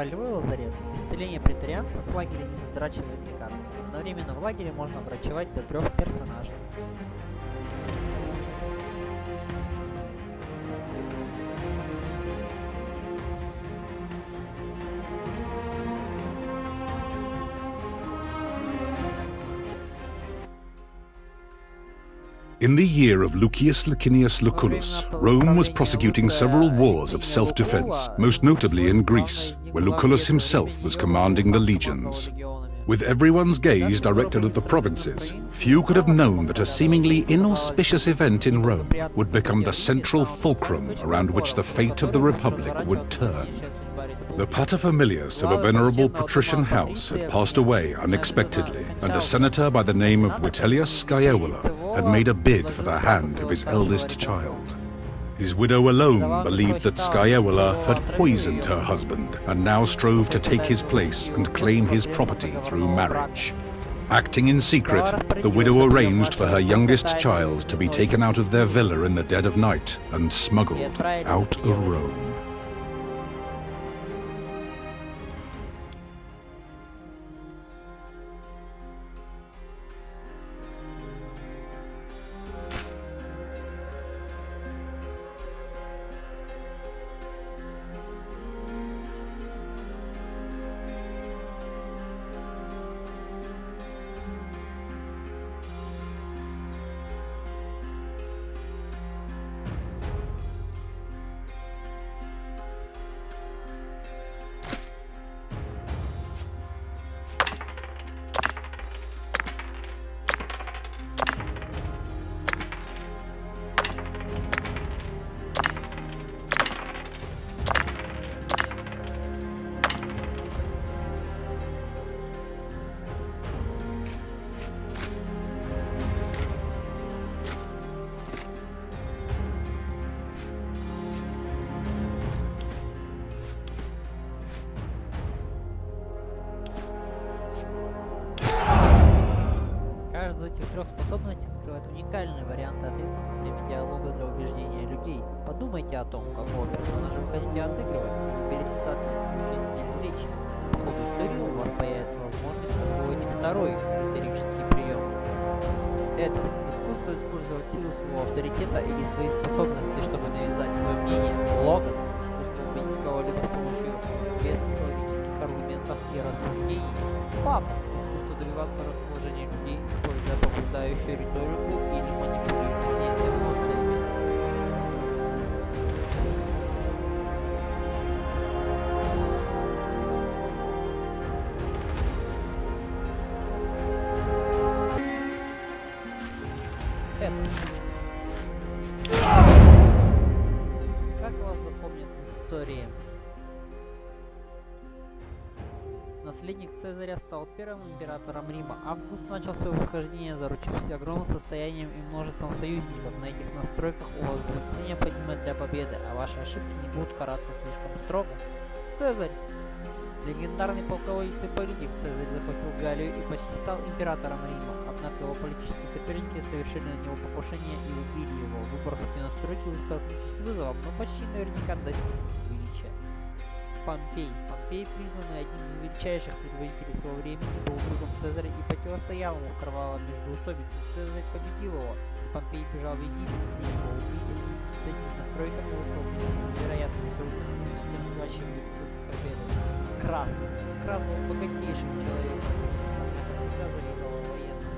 Полевой лазарет. Исцеление претарианцев в лагере не затрачивает лекарства. Одновременно в лагере можно врачевать до 3 персонажей. In the year of Lucius Licinius Lucullus, Rome was prosecuting several wars of self-defense, most notably in Greece, where Lucullus himself was commanding the legions. With everyone's gaze directed at the provinces, few could have known that a seemingly inauspicious event in Rome would become the central fulcrum around which the fate of the Republic would turn. The paterfamilias of a venerable patrician house had passed away unexpectedly, and a senator by the name of Vitellius Scaevola had made a bid for the hand of his eldest child. His widow alone believed that Scaevola had poisoned her husband and now strove to take his place and claim his property through marriage. Acting in secret, the widow arranged for her youngest child to be taken out of their villa in the dead of night and smuggled out of Rome. Каждая из этих 3 способностей открывает уникальные варианты ответов во время диалога для убеждения людей. Подумайте о том, какого персонажа вы хотите отыгрывать, и выберите соответствующий стиль речи. По ходу истории у вас появится возможность освоить 2-й риторический прием. Это искусство использовать силу своего авторитета или свои способности, чтобы навязать свое мнение. Логос — искусство убедить кого-либо с помощью веских логических аргументов и рассуждений. Пафос — искусство добиваться расположения людей, используя побуждающую риторику или манипулирование эмоциями. Как вас запомнят в истории? Наследник Цезаря стал первым императором Рима. Август начал свое восхождение, заручившись огромным состоянием и множеством союзников. На этих настройках у вас будет все необходимое для победы, а ваши ошибки не будут караться слишком строго. Цезарь. Легендарный полководец и политик, Цезарь захватил Галлию и почти стал императором Рима. Однако его политические соперники совершили на него покушение и убили его. Выбрав эти настройки, вы столкнетесь с вызовом, но почти наверняка достигнете величия. Помпей. Помпей, признанный одним из величайших предводителей своего времени, был другом Цезаря и противостоял ему в кровавой междоусобице. Цезарь победил его, и Помпей бежал в Египет, где его убили. С этими настройками вы столкнетесь с невероятными трудностями, но тем слаще будет вкус победы. Крас. Крас был богатейшим человеком, однако всегда завидовал военным.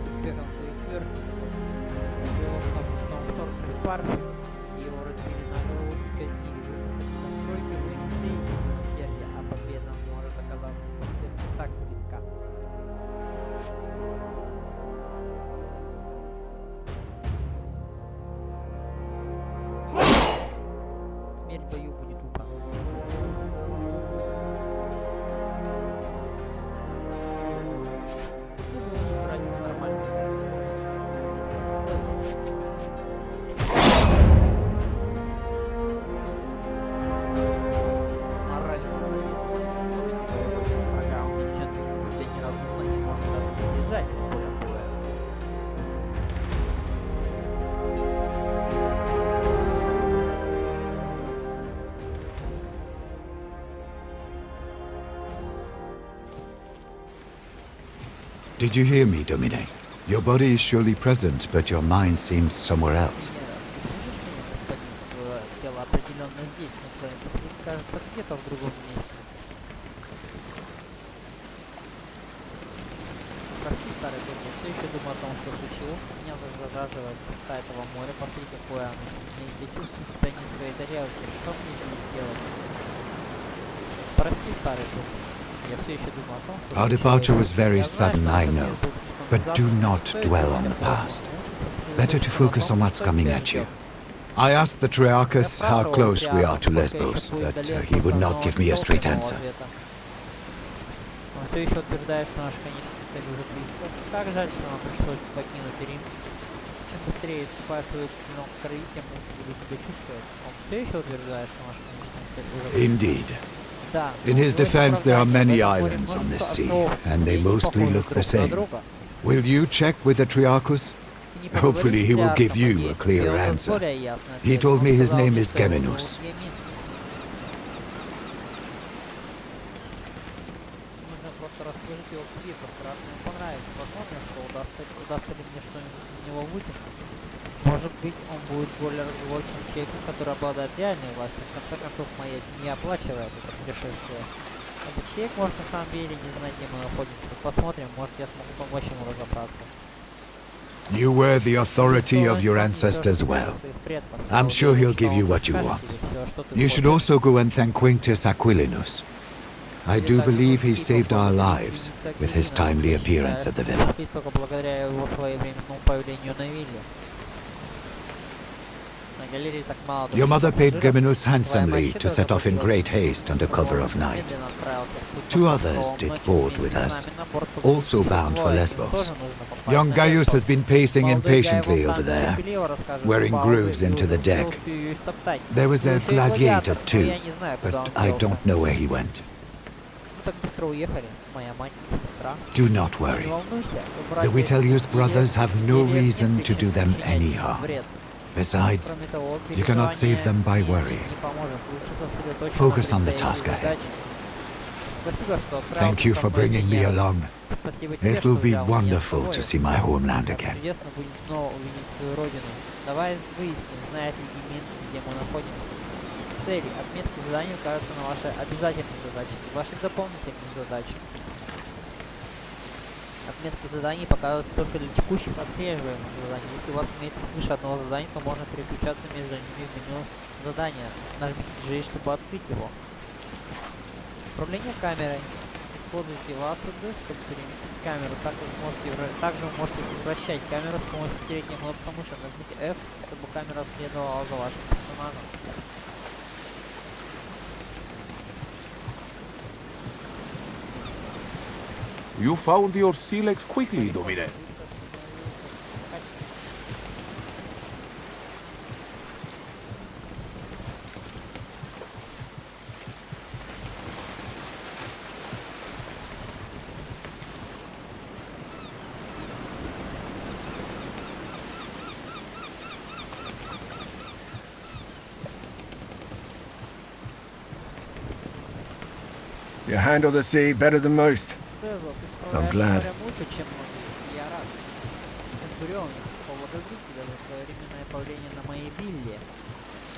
Успехом своих сверстников привел к тому, что он вторгся в Парфию, где его разбили на голову и казнили. Настройки вы не встретите милосердия, а победа может оказаться совсем не так близка. Смерть в бою будет убрана. Did you hear me, Domine? Your body is surely present, but your mind seems somewhere else. Тело определенно здесь, но твои мысли, кажется, где-то в другом месте. Прости, старый друг, я все еще думаю о том, что случилось. Меня загораживает красота этого моря. Посмотри, какое оно сильное. Я чувствую себя не в своей тарелке. Что мне здесь делать? Прости, старый друг. Я все еще думаю о том, что... Our departure was very sudden, I know. But do not dwell on the past. Better to focus on what's coming at you. I asked the Triarchus how close we are to Lesbos, but he would not give me a straight answer. Он все еще утверждает, что наша конечная цель уже близко. Как жаль, что нам пришлось покинуть Рим. Чем быстрее я ступаю в свою клинок крови, тем лучше буду себя чувствовать. Он все еще утверждает, что наша конечная цель уже близко. Indeed. In his defense, there are many islands on this sea, and they mostly look the same. Will you check with the Triarchus? Hopefully he will give you a clearer answer. He told me his name is Geminus. Может быть, он будет более разговорчивым человеком, который обладает реальной властью. В конце концов, моя семья оплачивает это путешествие. Этот человек может на самом деле не знать, где мы находимся. Посмотрим, может, я смогу помочь ему разобраться. You were the authority of your ancestors well. I'm sure he'll give you what you want. You should also go and thank Quintus Aquilinus. I do believe he saved our lives with his timely appearance at the villa. Your mother paid Geminus handsomely to set off in great haste under cover of night. 2 others did board with us, also bound for Lesbos. Young Gaius has been pacing impatiently over there, wearing grooves into the deck. There was a gladiator too, but I don't know where he went. Do not worry. The Vitellius brothers have no reason to do them any harm. Besides, you cannot save them by worrying. Focus on the task ahead. Thank you for bringing me along. It will be wonderful to see my homeland again. Цели, отметки заданий указываются на ваши обязательные задачи и ваши дополнительные задачи. Отметки заданий показывают только для текущих отслеживаемых заданий. Если у вас имеется свыше одного задания, то можно переключаться между ними в меню задания. Нажмите J, чтобы открыть его. Управление камерой. Используйте лассады, чтобы переместить камеру. Также вы можете вращать камеру с помощью передней кнопки мыши. Нажмите F, чтобы камера следовала за вашим персонажем. You found your silex quickly, Domine. You handle the sea better than most. I'm glad.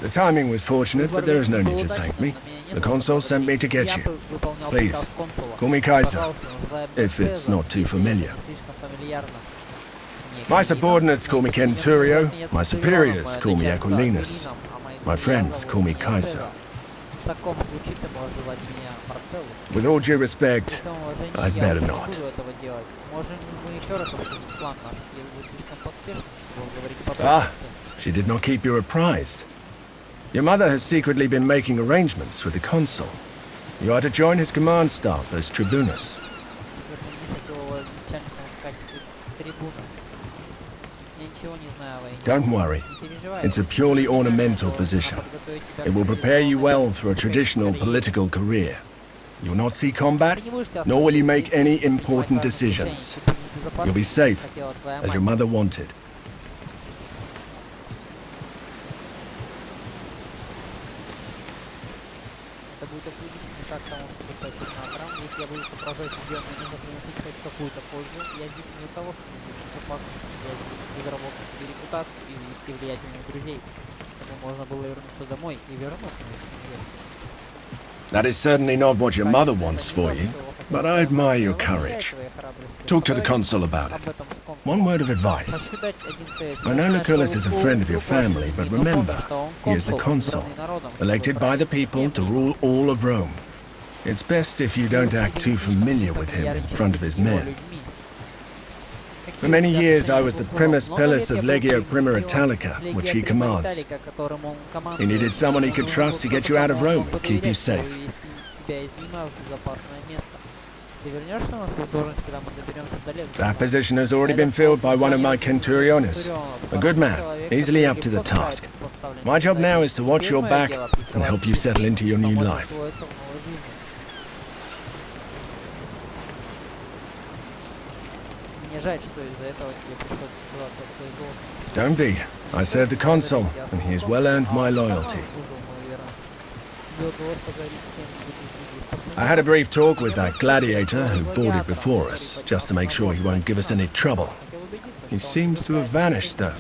The timing was fortunate, but there is no need to thank me. The consul sent me to get you. Please, call me Kaiser, if it's not too familiar. My subordinates call me Centurio, my superiors call me Aquilinus, my friends call me Kaiser. With all due respect, I'd better not. Ah, she did not keep you apprised. Your mother has secretly been making arrangements with the consul. You are to join his command staff as tribunus. Don't worry. It's a purely ornamental position. It will prepare you well for a traditional political career. You will not see combat, nor will you make any important decisions. You'll be safe, as your mother wanted. будет отличный шаг к тому, чтобы стать сенатором. Если я буду сопровождать регион, мне нужно приносить хоть какую-то пользу. Я здесь не для того, чтобы быть безопасностью, для заработать себе репутацию и вести влиятельных друзей, чтобы можно было вернуться домой и вернуться на семью. That is certainly not what your mother wants for you, but I admire your courage. Talk to the consul about it. One word of advice. I know Lucullus is a friend of your family, but remember, he is the consul, elected by the people to rule all of Rome. It's best if you don't act too familiar with him in front of his men. For many years I was the primus pilus of Legio Prima Italica, which he commands. He needed someone he could trust to get you out of Rome, keep you safe. That position has already been filled by one of my centuriones. A good man, easily up to the task. My job now is to watch your back and help you settle into your new life. Don't be. I serve the consul, and he has well earned my loyalty. I had a brief talk with that gladiator who boarded before us, just to make sure he won't give us any trouble. He seems to have vanished, though.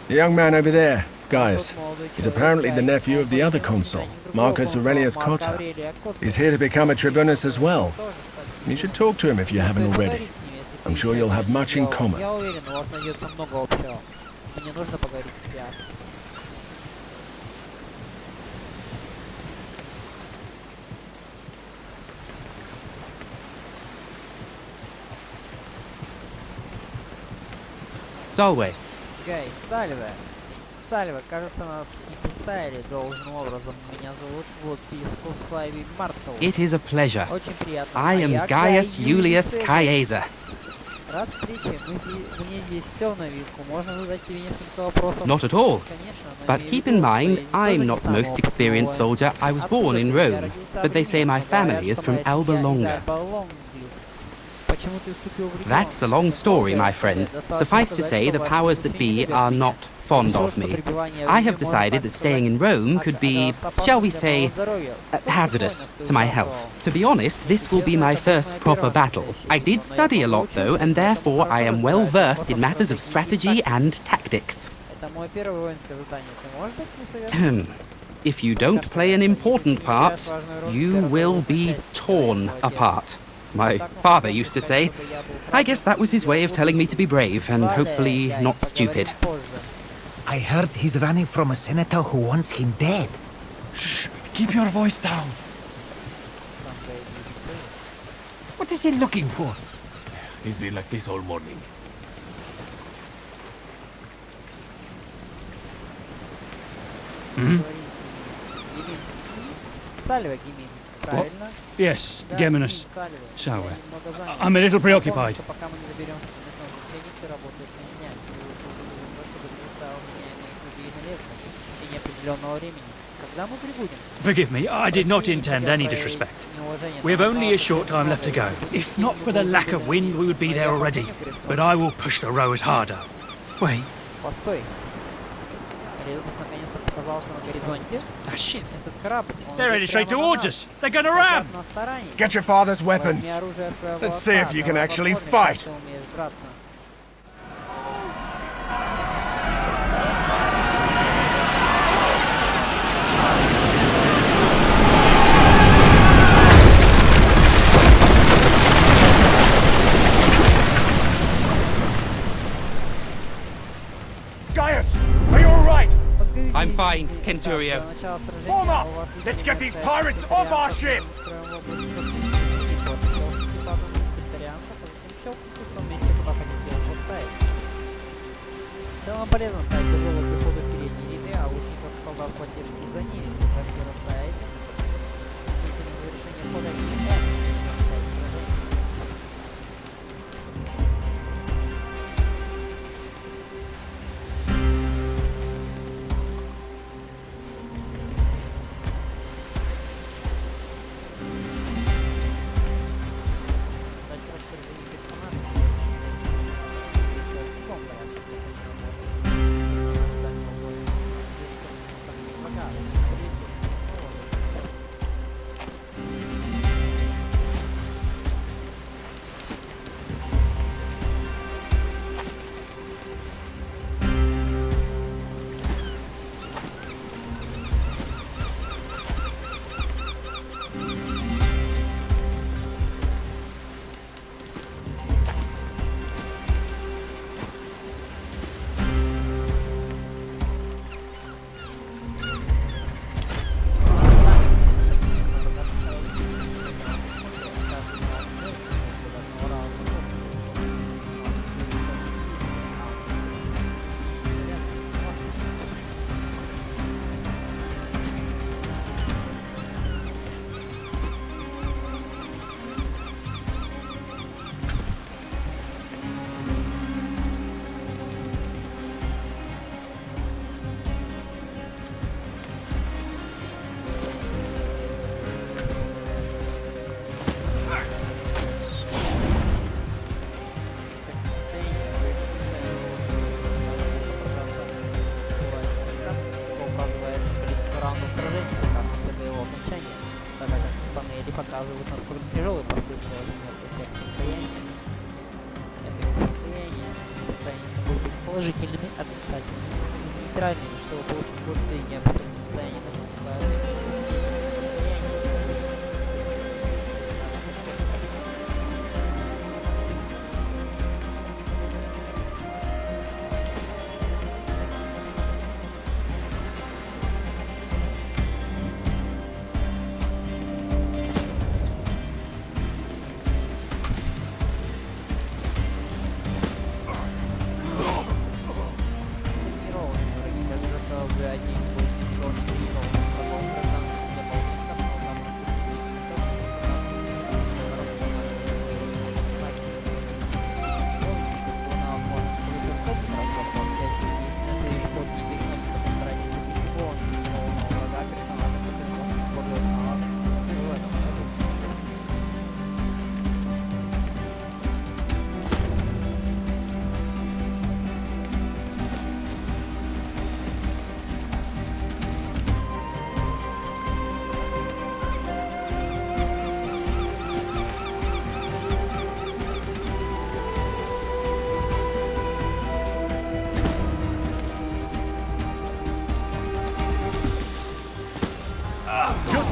The young man over there, Gaius, is apparently the nephew of the other consul, Marcus Aurelius Cotta. He's here to become a tribunus as well. You should talk to him if you haven't already. I'm sure you'll have much in common. Salve. Гай, Сальве. Сальве, кажется, нас не представили должным образом. Меня зовут Владпискус Флавий Марцел. It is a pleasure. Очень приятно. I am Gaius Julius Caesar. Рад встрече. Мне здесь все на видку. Можно задать тебе несколько вопросов? Not at all. Конечно, но But keep in mind, I'm not the most experienced soldier. I was born in Rome, but they say my family is from Alba Longa. That's a long story, my friend. Suffice to say, the powers that be are not fond of me. I have decided that staying in Rome could be, shall we say, hazardous to my health. To be honest, this will be my first proper battle. I did study a lot, though, and therefore I am well versed in matters of strategy and tactics. If you don't play an important part, you will be torn apart. My father used to say. I guess that was his way of telling me to be brave and hopefully not stupid. I heard he's running from a senator who wants him dead. Shh! Keep your voice down. What is he looking for? He's been like this all morning. What? Yes, Geminus. So, I'm a little preoccupied. Forgive me, I did not intend any disrespect. We have only a short time left to go. If not for the lack of wind, we would be there already. But I will push the rowers harder. Wait. Ah, shit. They're headed straight towards us. They're gonna ram! Get your father's weapons. Let's see if you can actually fight. Gaius, are you all right? I'm fine, Centurio. Form up! Let's get these pirates off our ship! В целом полезно ставить тяжелые пехоты в передней ряды, а лучников солдат поддержки за ними. Если расставите, длительное завершение хода не начать сражение. показывают, насколько тяжелые порты сложения эффект состояния. Состояние могут быть положительными, отрицательными, нейтральными, чтобы получить больше сведений об этом состоянии.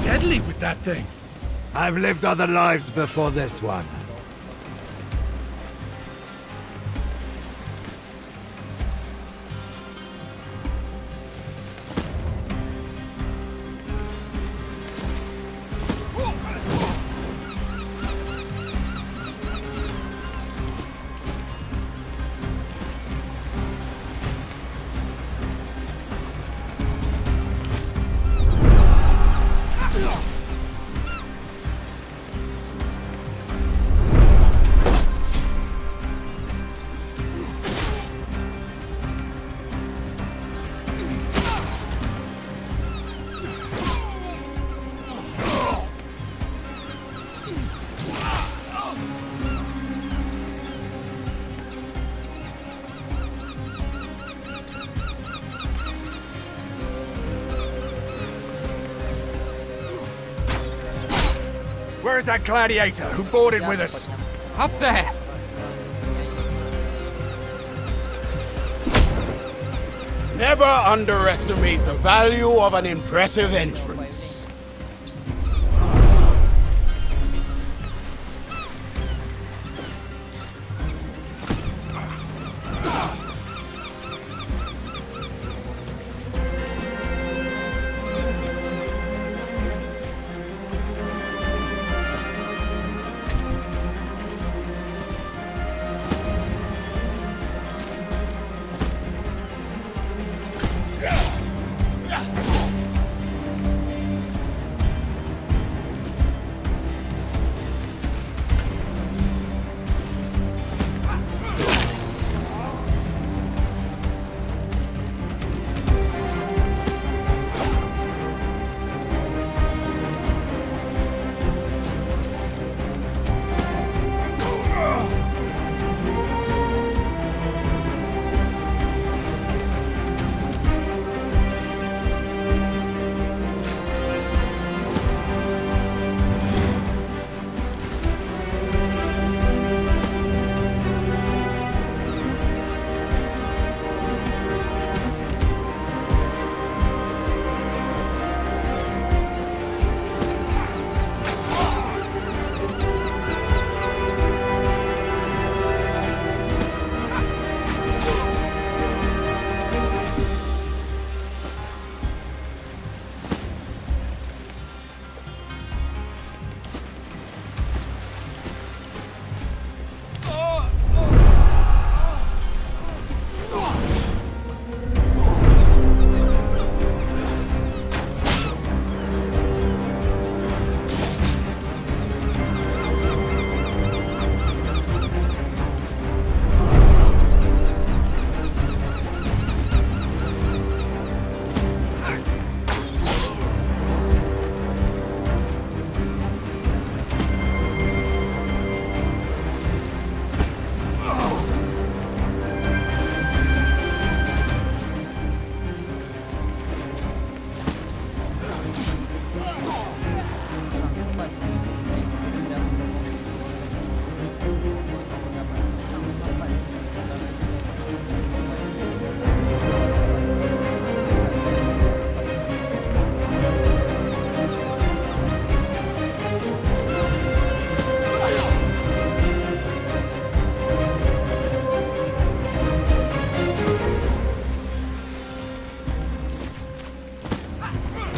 Deadly with that thing. I've lived other lives before this one. Where's that gladiator who boarded with us? Up there! Never underestimate the value of an impressive entrance.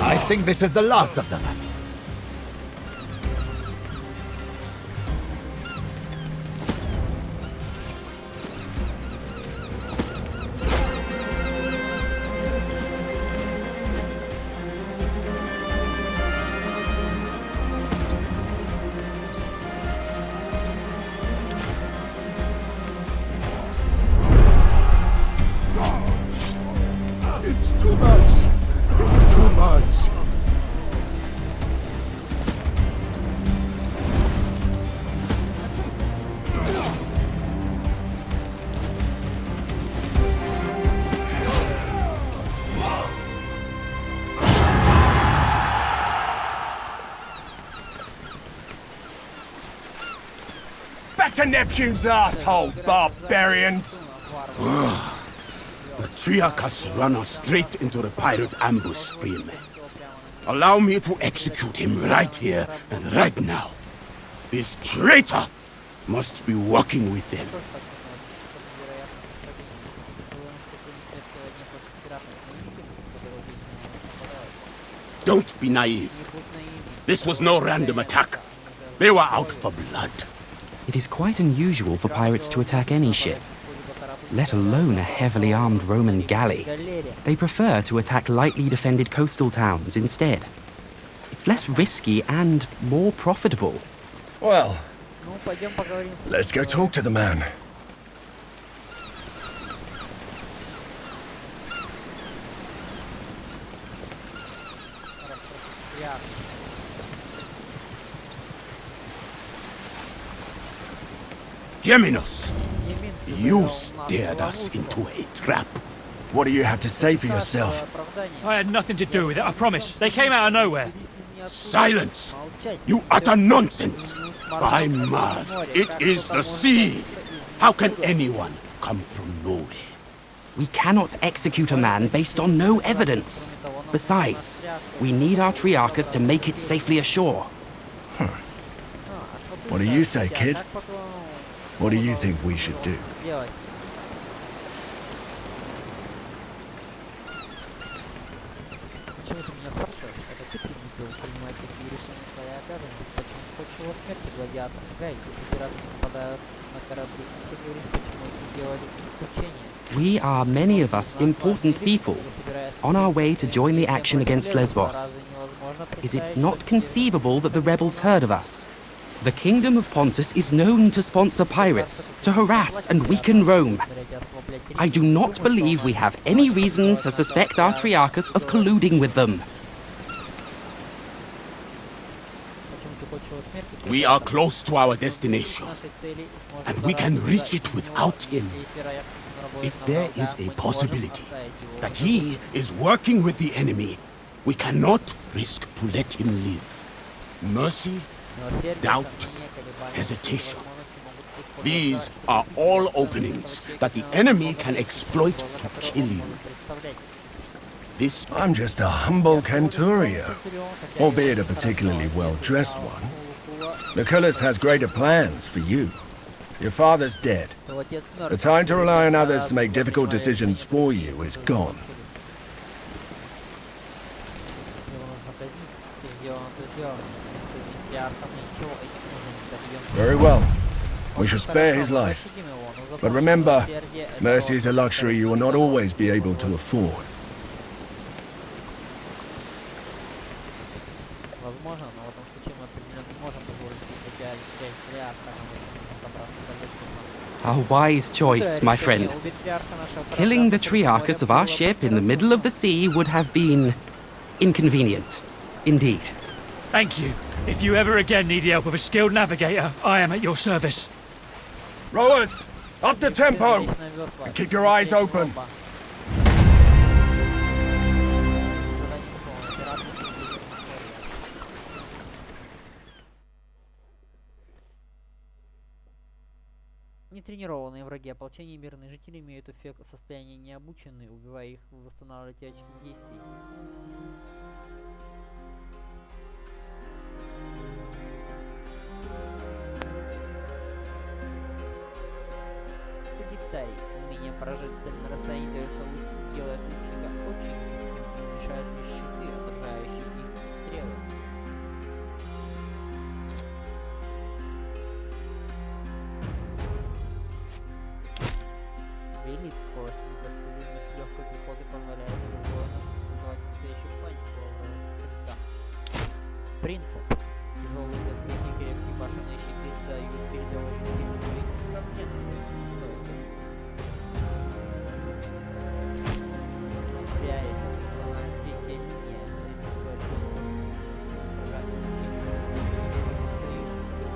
I think this is the last of them. It's too much. It's too much. Back to Neptune's asshole, barbarians! The Triarchus run us straight into the pirate ambush stream. Allow me to execute him right here and right now. This traitor must be working with them. Don't be naive. This was no random attack. They were out for blood. It is quite unusual for pirates to attack any ship, let alone a heavily armed Roman galley. They prefer to attack lightly defended coastal towns instead. It's less risky and more profitable. Well, let's go talk to the man. Geminos, you steered us into a trap. What do you have to say for yourself? I had nothing to do with it, I promise. They came out of nowhere. Silence! You utter nonsense! By Mars, it is the sea! How can anyone come from nowhere? We cannot execute a man based on no evidence. Besides, we need our Triarchus to make it safely ashore. What do you say, kid? What do you think we should do? We are, many of us, important people, on our way to join the action against Lesbos. Is it not conceivable that the rebels heard of us? The Kingdom of Pontus is known to sponsor pirates, to harass and weaken Rome. I do not believe we have any reason to suspect our Triarchus of colluding with them. We are close to our destination, and we can reach it without him. If there is a possibility that he is working with the enemy, we cannot risk to let him live. Mercy, doubt, hesitation. These are all openings that the enemy can exploit to kill you. This I'm just a humble Canturio, albeit a particularly well-dressed one. Lucullus has greater plans for you. Your father's dead. The time to rely on others to make difficult decisions for you is gone. Very well. We shall spare his life. But remember, mercy is a luxury you will not always be able to afford. A wise choice, my friend. Killing the Triarchus of our ship in the middle of the sea would have been inconvenient. Indeed. Thank you. If you ever again need the help of a skilled navigator, I am at your service. Rowers, up the tempo! And keep your eyes open. Нетренированные враги, ополчение и мирные жители имеют эффект состояния необученные, убивая их, восстанавливать очки действий. Сагитарий. Умение поражать цель на расстоянии делает лучника очень гибким и мешает лишь щиты, отражающие удалось. Непостижимость легкой пехоты позволяет воинам создавать настоящую панику во вражеских рядах. Принцип. Тяжелые доспехи и крепкие башенные щиты дают передовой римской кавалерии несравненную стойкость. Пряри, так называемая третья линия римского отдела. Сражательный фильм без союзников.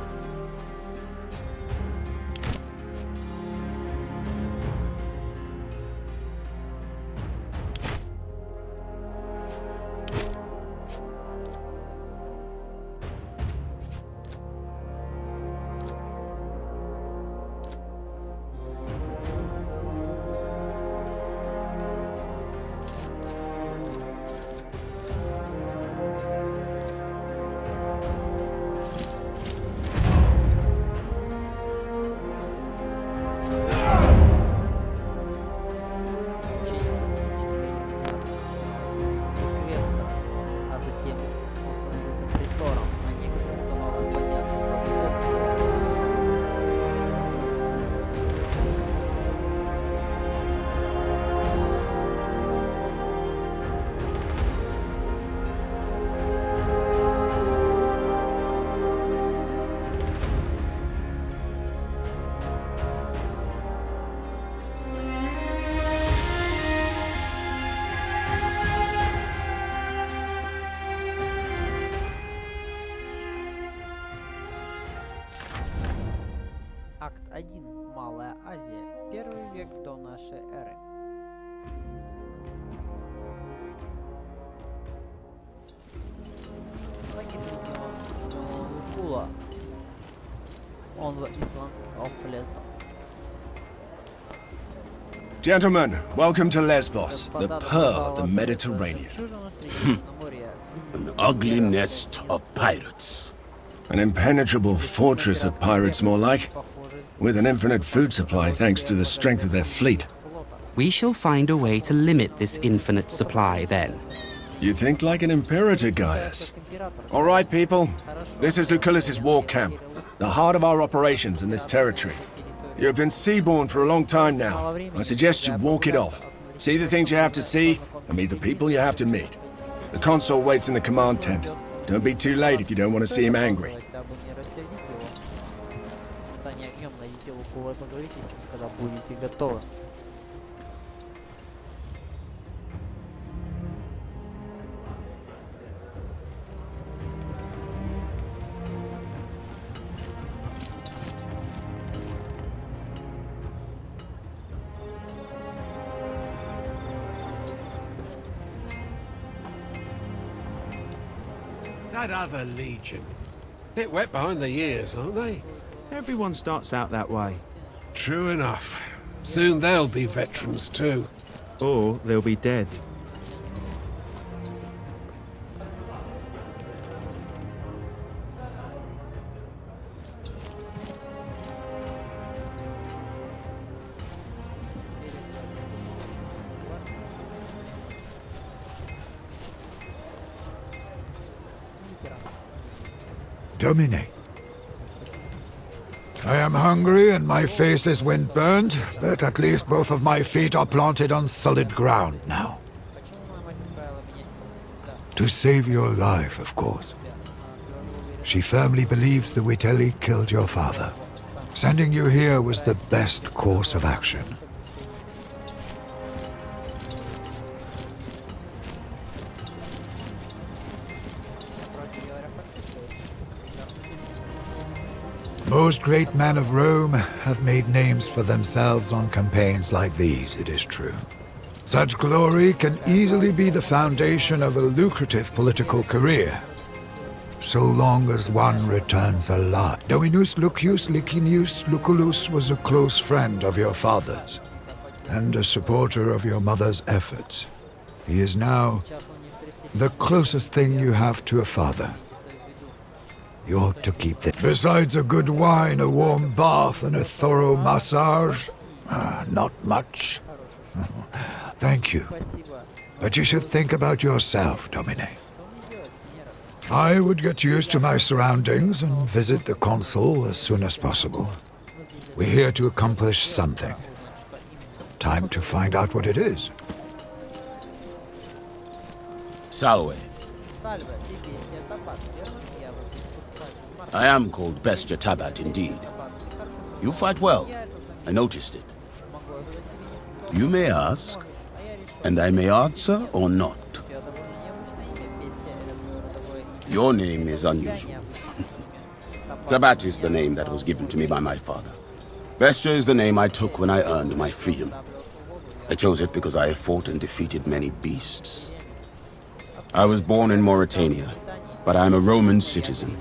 Акт 1. Малая Азия. Первый век до нашей эры. Лукула. Он в Исланд Lesbos. Gentlemen, welcome to Lesbos, the pearl of the Mediterranean. An ugly nest of pirates. An impenetrable fortress of pirates, more like, with an infinite food supply thanks to the strength of their fleet. We shall find a way to limit this infinite supply then. You think like an imperator, Gaius. All right, people. This is Lucullus's war camp, the heart of our operations in this territory. You have been seaborne for a long time now. I suggest you walk it off. See the things you have to see, and meet the people you have to meet. The consul waits in the command tent. Don't be too late if you don't want to see him angry. That other legion. Bit wet behind the ears, aren't they? Everyone starts out that way. True enough. Soon they'll be veterans too. Or they'll be dead. Domine. I am hungry and my face is wind-burned, but at least both of my feet are planted on solid ground now. To save your life, of course. She firmly believes the Witelli killed your father. Sending you here was the best course of action. Most great men of Rome have made names for themselves on campaigns like these, it is true. Such glory can easily be the foundation of a lucrative political career, so long as one returns alive. Dominus Lucius Licinius Lucullus was a close friend of your father's, and a supporter of your mother's efforts. He is now the closest thing you have to a father. You ought to keep that. Besides a good wine, a warm bath, and a thorough massage, not much. Thank you. But you should think about yourself, Domine. I would get used to my surroundings and visit the consul as soon as possible. We're here to accomplish something. Time to find out what it is. Salve. I am called Bestia Tabat indeed. You fight well. I noticed it. You may ask, and I may answer or not. Your name is unusual. Tabat is the name that was given to me by my father. Bestia is the name I took when I earned my freedom. I chose it because I have fought and defeated many beasts. I was born in Mauritania, but I am a Roman citizen.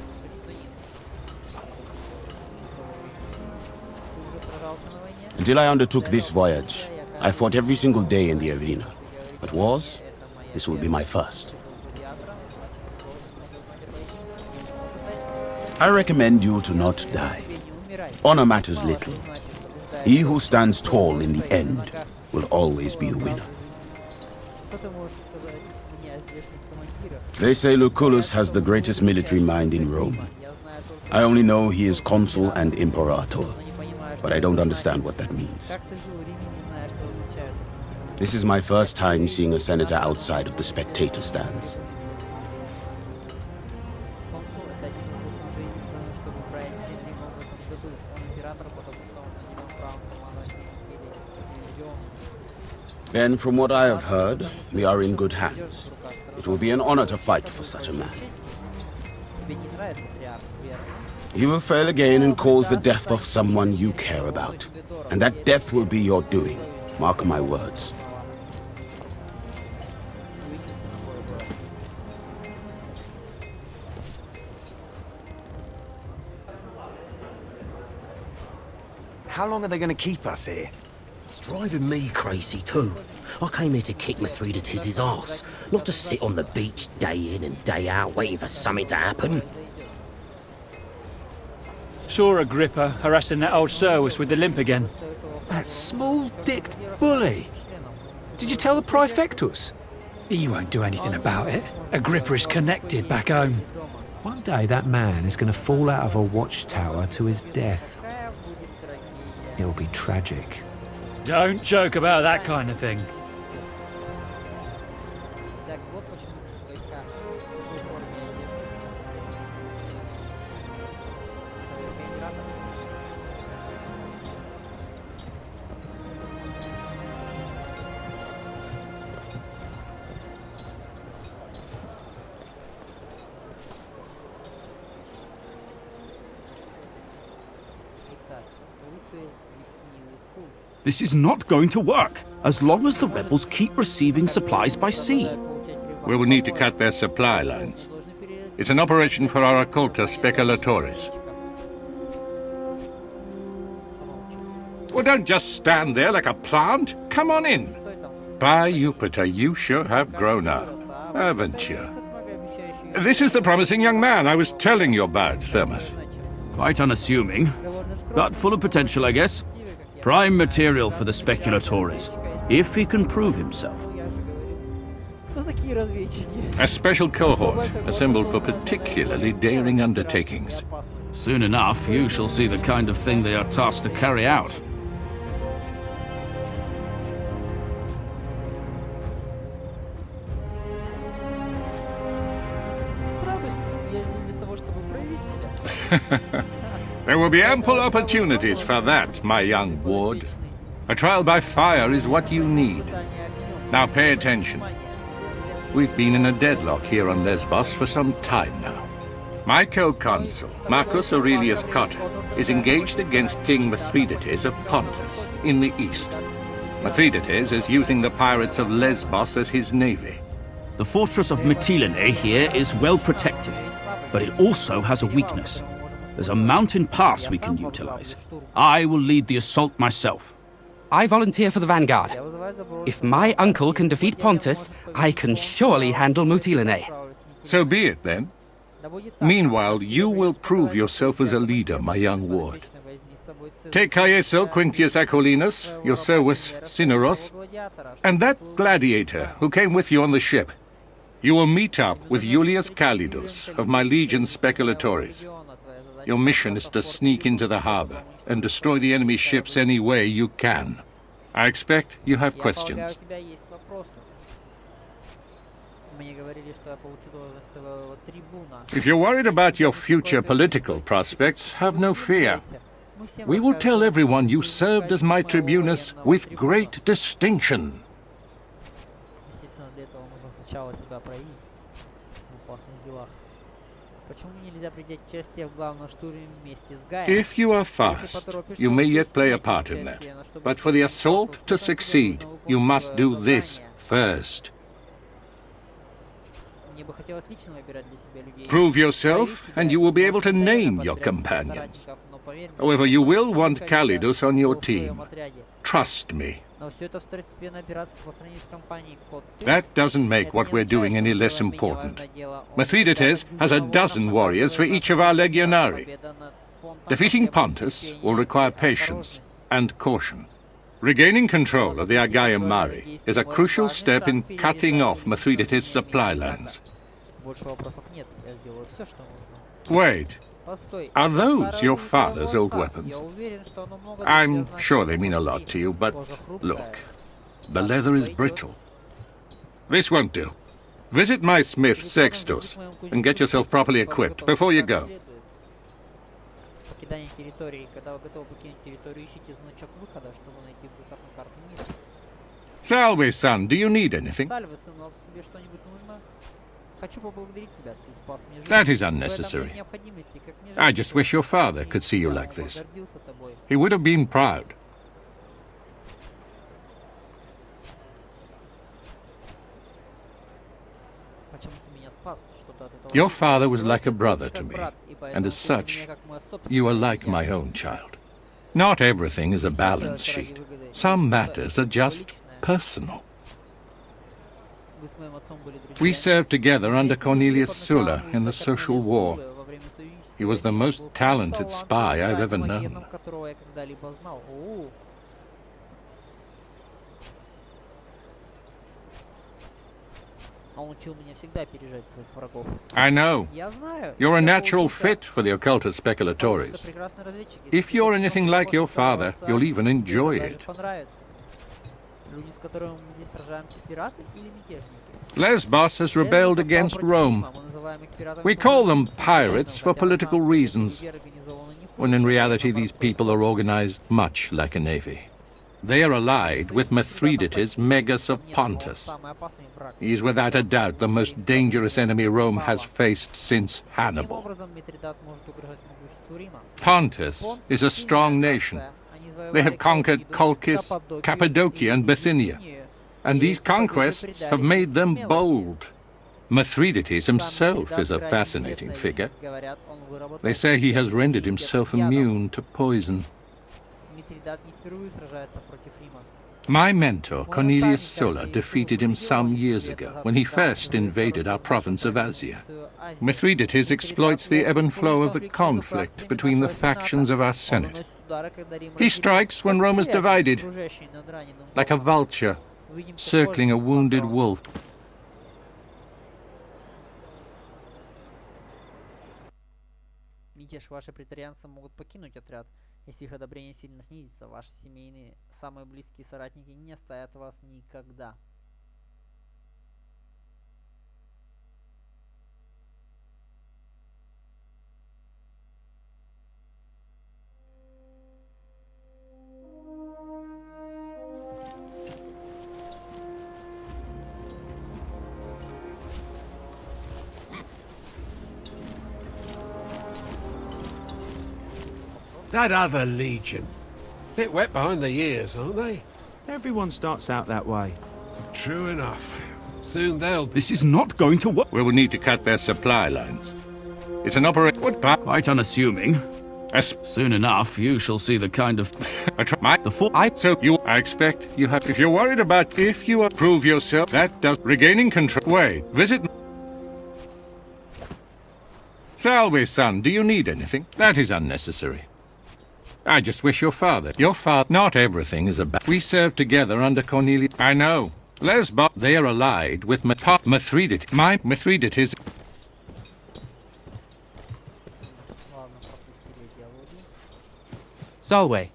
Until I undertook this voyage, I fought every single day in the arena. But wars, this will be my first. I recommend you to not die. Honor matters little. He who stands tall in the end will always be the winner. They say Lucullus has the greatest military mind in Rome. I only know he is consul and imperator, but I don't understand what that means. This is my first time seeing a senator outside of the spectator stands. Then, from what I have heard, we are in good hands. It will be an honor to fight for such a man. You will fail again and cause the death of someone you care about. And that death will be your doing. Mark my words. How long are they going to keep us here? It's driving me crazy too. I came here to kick Mithridates' ass, not to sit on the beach day in and day out waiting for something to happen. Saw Agrippa harassing that old Servus with the limp again. That small-dicked bully. Did you tell the Praefectus? He won't do anything about it. Agrippa is connected back home. One day that man is going to fall out of a watchtower to his death. It'll be tragic. Don't joke about that kind of thing. This is not going to work, as long as the rebels keep receiving supplies by sea. We will need to cut their supply lines. It's an operation for our occulta speculatoris. Well, don't just stand there like a plant. Come on in. By Jupiter, you sure have grown up, haven't you? This is the promising young man I was telling you about, Thermus. Quite unassuming, but full of potential, I guess. Prime material for the speculatories, if he can prove himself. A special cohort assembled for particularly daring undertakings. Soon enough, you shall see the kind of thing they are tasked to carry out. There will be ample opportunities for that, my young ward. A trial by fire is what you need. Now pay attention. We've been in a deadlock here on Lesbos for some time now. My co-consul, Marcus Aurelius Cotta, is engaged against King Mithridates of Pontus, in the east. Mithridates is using the pirates of Lesbos as his navy. The fortress of Mytilene here is well protected, but it also has a weakness. There's a mountain pass we can utilize. I will lead the assault myself. I volunteer for the vanguard. If my uncle can defeat Pontus, I can surely handle Mytilene. So be it, then. Meanwhile, you will prove yourself as a leader, my young ward. Take Caeso Quintius Acollinus, your Servus Cineros, and that gladiator who came with you on the ship. You will meet up with Iulius Calidus of my legion Speculatoris. Your mission is to sneak into the harbor and destroy the enemy ships any way you can. I expect you have Я полагаю, questions. у тебя есть вопросы. Мне говорили, что я получу должность твоего трибуна. If you're worried about your future political prospects, have no fear. We will tell everyone you served as my tribunus with great distinction. Естественно, для этого нужно сначала себя проявить в опасных делах. Почему нельзя принять участие в главном штурме вместе с Гаем? If you are fast, you may yet play a part in that. But for the assault to succeed, you must do this first. Мне бы хотелось лично выбирать для себя людей. Prove yourself, and you will be able to name your companions. However, you will want Calidus on your team. Trust me. Но все это второстепенная операция по сравнению с компанией Поддержка. That doesn't make what we're doing any less important. Mithridates has a dozen warriors for each of our legionari. Defeating Pontus will require patience and caution. Regaining control of the Aegean Mare is a crucial step in cutting off Mithridates' supply lines. Больше вопросов нет. Я сделаю все, что нужно. Wait, are those your father's old weapons? I'm sure they mean a lot to you, but look, the leather is brittle. This won't do. Visit my smith Sextus and get yourself properly equipped before you go. Покидание территории. Когда вы готовы покинуть территорию, ищите значок выхода, чтобы найти выход на карту мира. Salve, son, do you need anything? Сальве, сынок, тебе что-нибудь нужно? Хочу поблагодарить тебя, ты спас мне жизнь. That is В этом unnecessary. нет необходимости, как мне I жаль, just что wish your ты father не could see you знал, like this. гордился тобой. He would have been proud. Почему ты меня спас? Что-то от этого Your зависит. father was Твой like a отец был brother мне to как me, брат, и and поэтому as ты для such, меня как мой you are собственный like my дядя. own child. Not everything is a balance sheet. Some matters are just personal. Вы с моим отцом были We друзьями. served together under Вместе служили Cornelius под Sulla началом in the Иисуса Social Корнелия War. Суллы во время союзнической He was the войны. most Он был самым talented spy I've ever талантливым known. военным, которого я когда-либо знал. О. Он учил меня всегда опережать своих врагов. I know. Я знаю. You're a Я natural поучился. fit for the occult speculatories. Просто прекрасный разведчик. If you're anything like your father, you'll even enjoy Даже it. понравится. Люди, с которыми мы здесь сражаемся, пираты или мятежники? Lesbos has rebelled against Rome. We call them pirates for political reasons, when in reality these people are organized much like a navy. They are allied with Mithridates, Megas of Pontus. He is without a doubt the most dangerous enemy Rome has faced since Hannibal. Pontus is a strong nation. They have conquered Colchis, Cappadocia, and Bithynia, and these conquests have made them bold. Mithridates himself is a fascinating figure. They say he has rendered himself immune to poison. My mentor, Cornelius Sulla, defeated him some years ago when he first invaded our province of Asia. Mithridates exploits the ebb and flow of the conflict between the factions of our Senate. He strikes when Rome is divided, like a vulture circling a wounded wolf. Мятеж, ваши претарианцы могут покинуть отряд. Если их одобрение сильно снизится, ваши семейные, самые близкие соратники не оставят вас никогда. That other legion. Bit wet behind the ears, aren't they? Everyone starts out that way. True enough. Soon they'll... This is not going to work. We will need to cut their supply lines. It's an operation. What part? Quite unassuming. Soon enough, you shall see the kind of... I expect you have... If you're worried about if you prove yourself, that does... Regaining control... Wait, visit... Salve, son, do you need anything? That is unnecessary. I just wish your father... Not everything is about... We served together under Cornelius... I know. Lesbos... They are allied with Mithridates. My Mithridates... Salve.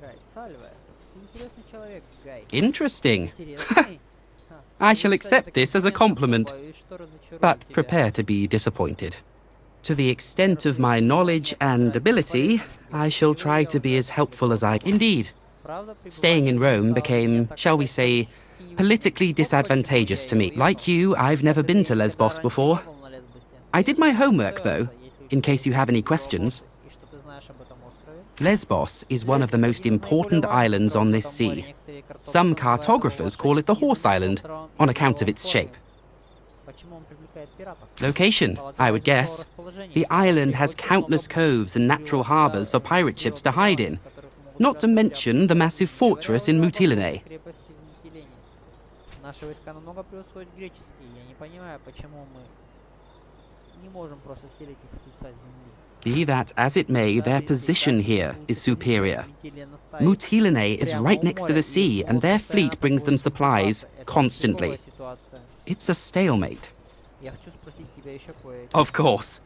Гай, Сальве, ты интересный Interesting. I shall accept this as a compliment, but prepare to be disappointed. To the extent of my knowledge and ability, I shall try to be as helpful as I can. Indeed, staying in Rome became, shall we say, politically disadvantageous to me. Like you, I've never been to Lesbos before. I did my homework, though, in case you have any questions. Lesbos is one of the most important islands on this sea. Some cartographers call it the Horse Island, on account of its shape. Location, I would guess. The island has countless coves and natural harbours for pirate ships to hide in, not to mention the massive fortress in Mytilene. Be that as it may, their position here is superior. Mytilene is right next to the sea, and their fleet brings them supplies constantly. It's a stalemate. Of course.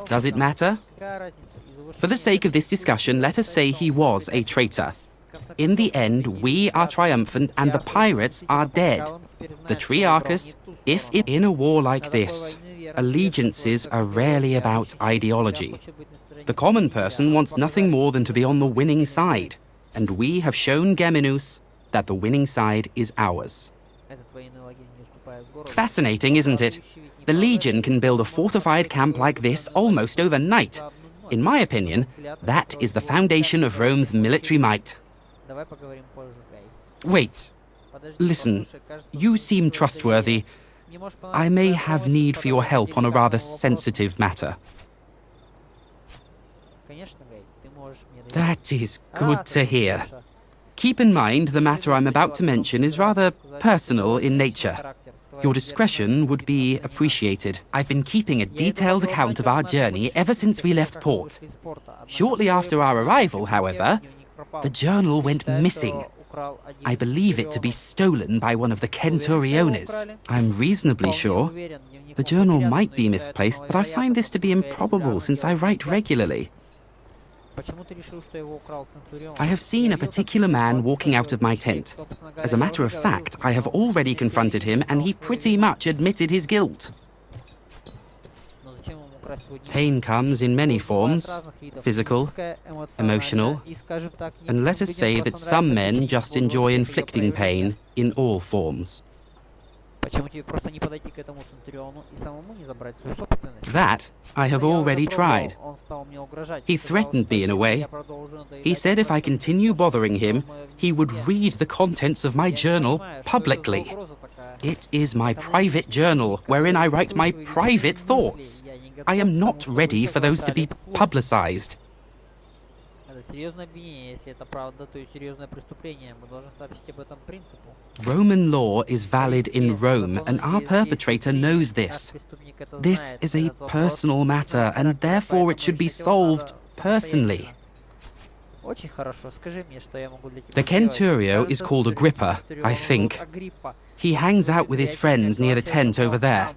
Does it matter? For the sake of this discussion, let us say he was a traitor. In the end, we are triumphant and the pirates are dead. The Triarchus, if in a war like this, allegiances are rarely about ideology. The common person wants nothing more than to be on the winning side, and we have shown Geminus that the winning side is ours. Fascinating, isn't it? The Legion can build a fortified camp like this almost overnight. In my opinion, that is the foundation of Rome's military might. Wait. Listen, you seem trustworthy. I may have need for your help on a rather sensitive matter. That is good to hear. Keep in mind the matter I'm about to mention is rather personal in nature. Your discretion would be appreciated. I've been keeping a detailed account of our journey ever since we left port. Shortly after our arrival, however, the journal went missing. I believe it to be stolen by one of the Centuriones. I'm reasonably sure. The journal might be misplaced, but I find this to be improbable since I write regularly. I have seen a particular man walking out of my tent. As a matter of fact, I have already confronted him and he pretty much admitted his guilt. Pain comes in many forms, physical, emotional, and let us say that some men just enjoy inflicting pain in all forms. That I have already tried. He threatened me in a way. He said if I continue bothering him, he would read the contents of my journal publicly. It is my private journal, wherein I write my private thoughts. I am not ready for those to be publicized. Roman law is valid in Rome, and our perpetrator knows this. This is a personal matter, and therefore it should be solved personally. The Centurio is called Agrippa, I think. He hangs out with his friends near the tent over there.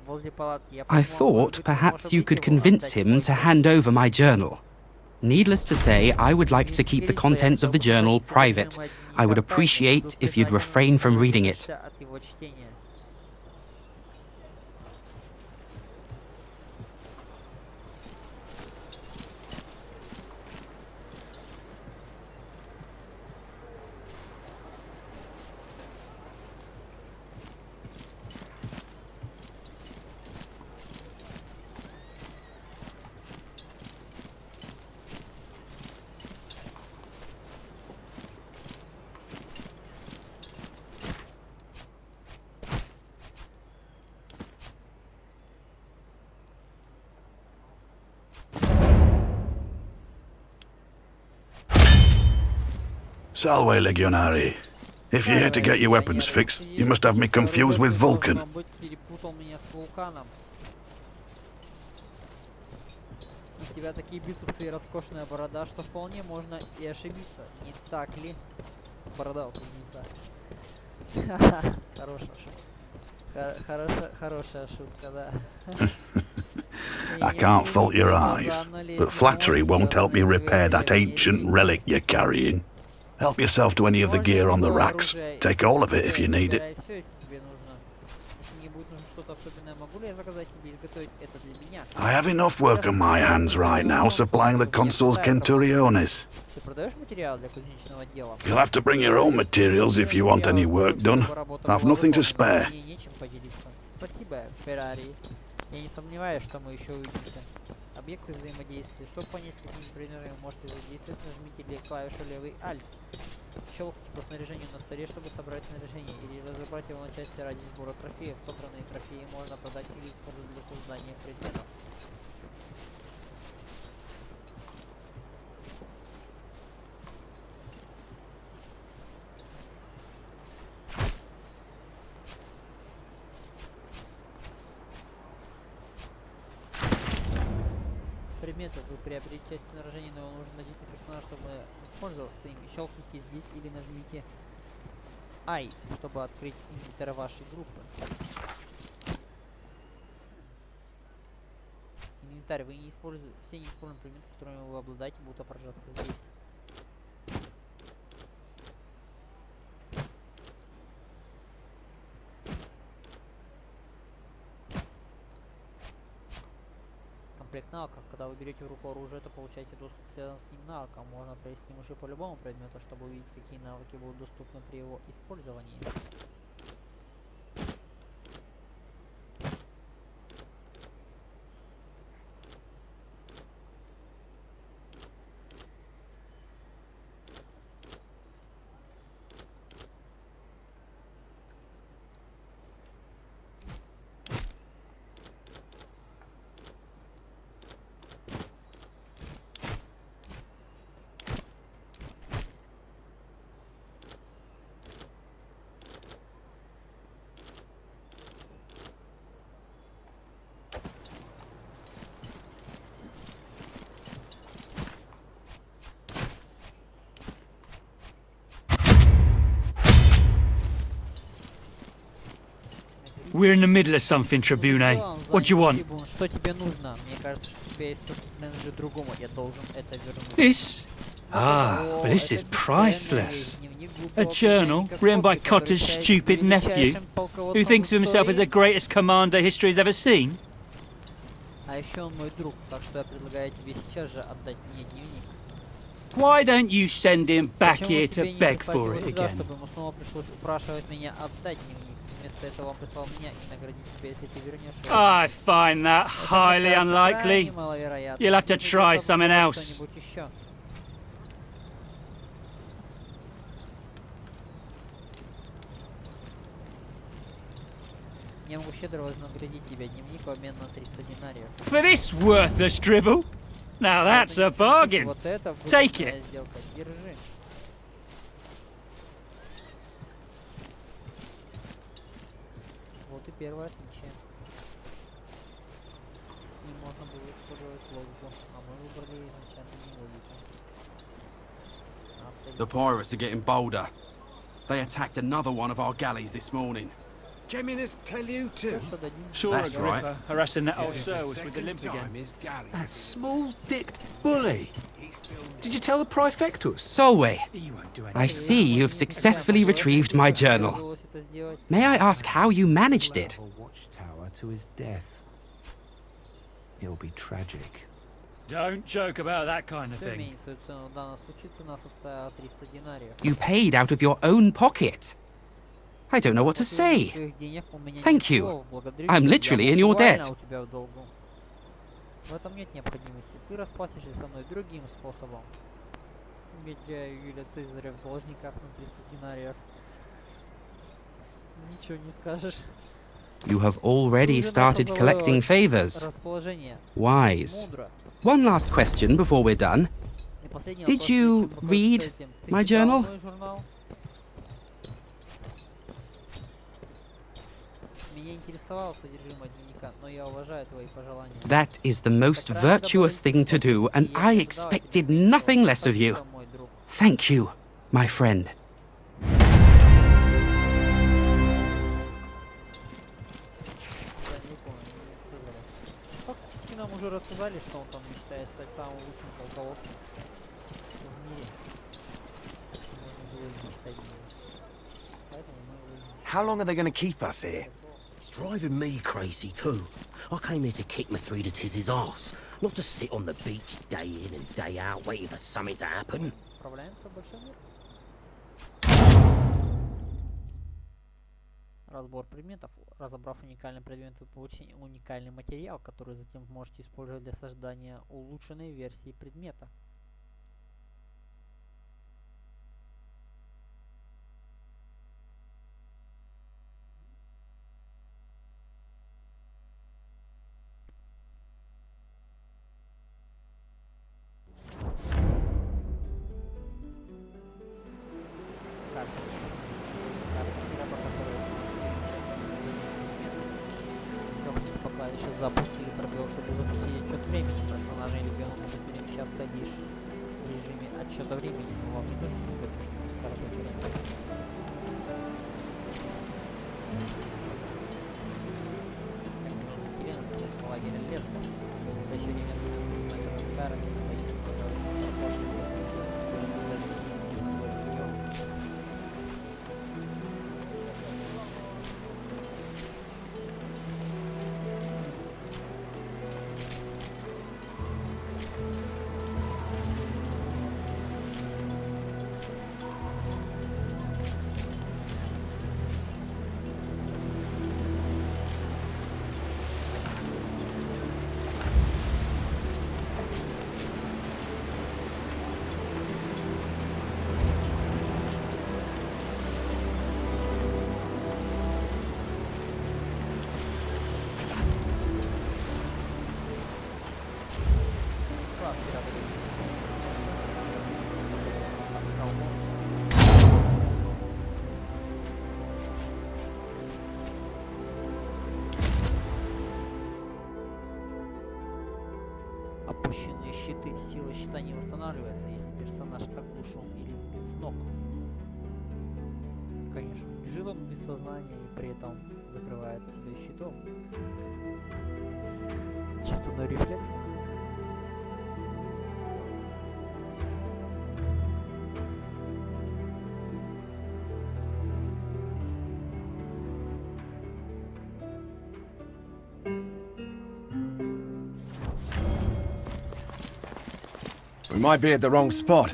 I thought perhaps you could convince him to hand over my journal. Needless to say, I would like to keep the contents of the journal private. I would appreciate if you'd refrain from reading it. Salve, Legionari. If you're here to get your weapons fixed, you must have me confused with Vulcan. I can't fault your eyes, but flattery won't help me repair that ancient relic you're carrying. Help yourself to any of the gear on the racks. Take all of it if you need it. I have enough work on my hands right now supplying the consul's centuriones. You'll have to bring your own materials if you want any work done. I've nothing to spare. Объекты взаимодействия. Чтобы понять, с какими примерами вы можете взаимодействовать, нажмите клавишу левый Alt. Щелкните по снаряжению на столе, чтобы собрать снаряжение, или разобрать его на части ради сбора трофеев. Собранные трофеи можно продать или использовать для создания предметов. Предметов вы приобретете часть снаряжения, но вам нужно найти персонажа, чтобы использоваться ими. Щелкните здесь или нажмите I, чтобы открыть инвентарь вашей группы. Инвентарь вы не используете, все неиспользуемые предметы, которыми вы обладаете, будут отображаться здесь. Комплект навыков. Когда вы берете в руку оружие, то получаете доступ к связанным с ним навыкам. Можно провести мыши по любому предмету, чтобы увидеть, какие навыки будут доступны при его использовании. We're in the middle of something, Tribune. What do you want? Что тебе нужно? Мне кажется, что у тебя есть то, что принадлежит другому. Я должен это вернуть. This? Ah, but this is priceless. A journal written by Cotter's stupid nephew, who thinks of himself as the greatest commander history has ever seen. А еще он мой друг, так что я предлагаю тебе сейчас же отдать мне дневник. Why don't you send him back here to beg for it again? Чтобы ему снова пришлось упрашивать меня отдать дневник. Вместо этого он прислал меня и наградить тебя, если ты вернешь его. I find that highly unlikely. You'll have to try something else. Я могу щедро вознаградить тебя, дневник в обмен на 300 динариев. For this worthless drivel? Now that's a bargain. Take it. Держи. Вот и первое отличие. С ним можно было использовать логику, а мы выбрали изначально не логику. The pirates are getting bolder. They attacked another one of our galleys this morning. Geminus tell you too? Sure, That's right. Harassing that old Serwis with the limp again. That small-dicked bully. Did you tell the Praefectus? Solway, I see you've successfully retrieved my journal. May I ask how you managed it? Watchtower to his death. It'll be tragic. Don't joke about that kind of thing. You paid out of your own pocket. I don't know what to say. Thank you. I'm literally in your debt. В этом нет необходимости. Ты расплатишься со мной другим способом. Медиа Юлия Цезаря в должниках на 300 динариев. Ничего не скажешь. You have already started collecting favors. Wise. One last question before we're done. Did you read my journal? That is the most virtuous thing to do, and I expected nothing less of you. Thank you, my friend. Нам уже рассказали, что он там мечтает стать самым лучшим полководцем в мире. How long are they going to keep us here? It's driving me crazy too. I came here to kick my three to Tiz's ass, not to sit on the beach day in and day out waiting for something to happen. Разбор предметов. Разобрав уникальный предмет, вы получите уникальный материал, который затем можете использовать для создания улучшенной версии предмета. Сейчас запуск или пробел, чтобы запустить отчет времени. Персонажи или биомы могут перемещаться лишь в режиме отчета времени, но вам не нужно двигаться, чтобы ускорить время. Интересно, что лагерь Лесбо. В настоящее время на Раскара опущенные щиты. Сила щита не восстанавливается, если персонаж оглушен или сбит с ног. Конечно, лежит он без сознания и при этом закрывает себя щитом. Чисто на рефлексах. We might be at the wrong spot.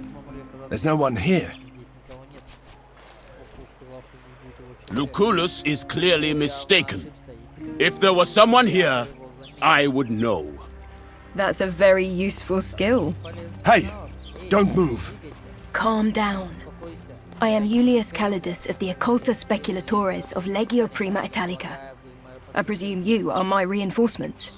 There's no one here. Lucullus is clearly mistaken. If there was someone here, I would know. That's a very useful skill. Hey, don't move. Calm down. I am Julius Calidus of the Occulta Speculatores of Legio Prima Italica. I presume you are my reinforcements.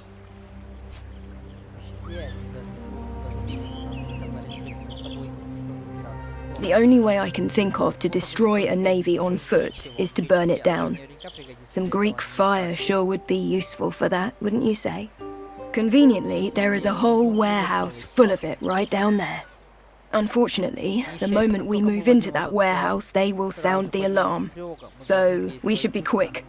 The only way I can think of to destroy a navy on foot is to burn it down. Some Greek fire sure would be useful for that, wouldn't you say? Conveniently, there is a whole warehouse full of it right down there. Unfortunately, the moment we move into that warehouse, they will sound the alarm. So, we should be quick.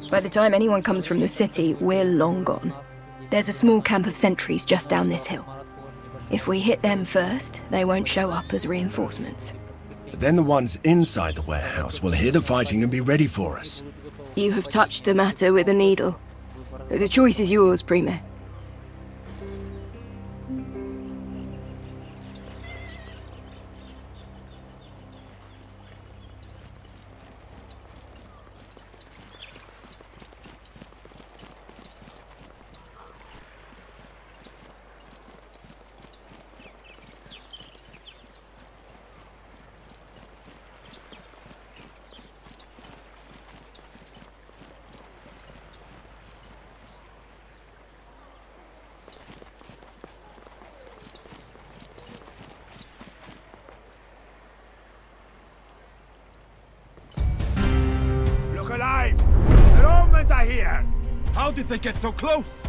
By the time anyone comes from the city, we're long gone. There's a small camp of sentries just down this hill. If we hit them first, they won't show up as reinforcements. But then the ones inside the warehouse will hear the fighting and be ready for us. You have touched the matter with a needle. The choice is yours, Prime. Alive! The Romans are here! How did they get so close?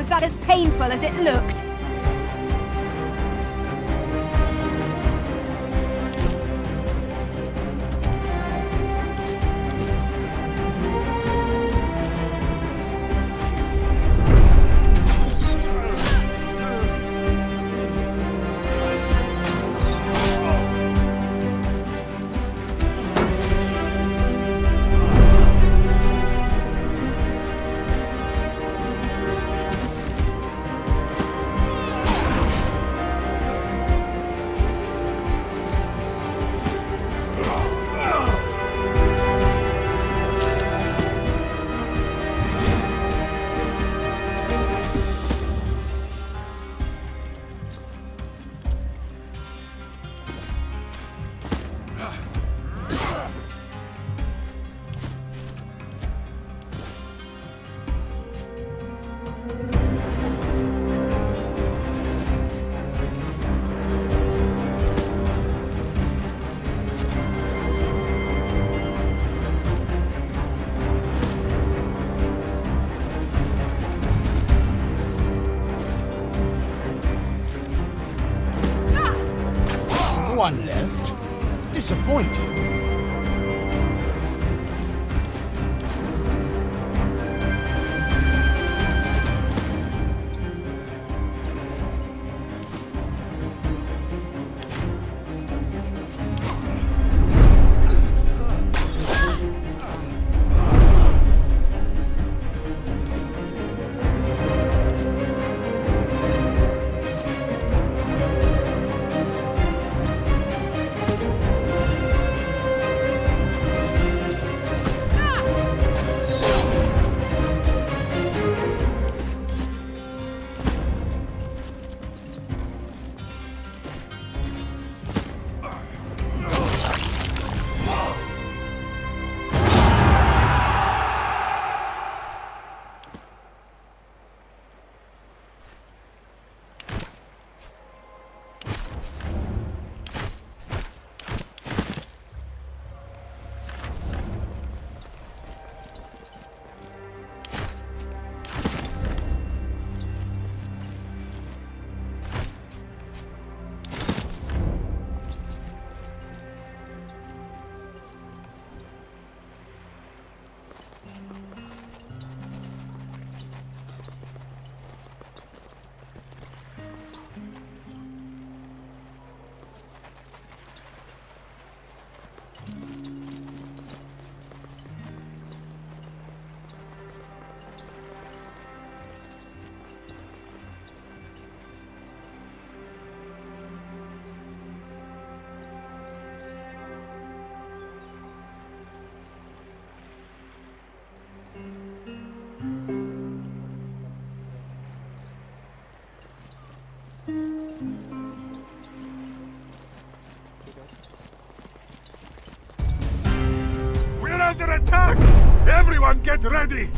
that as painful as it looked? One left. Disappointing. under attack! Everyone get ready!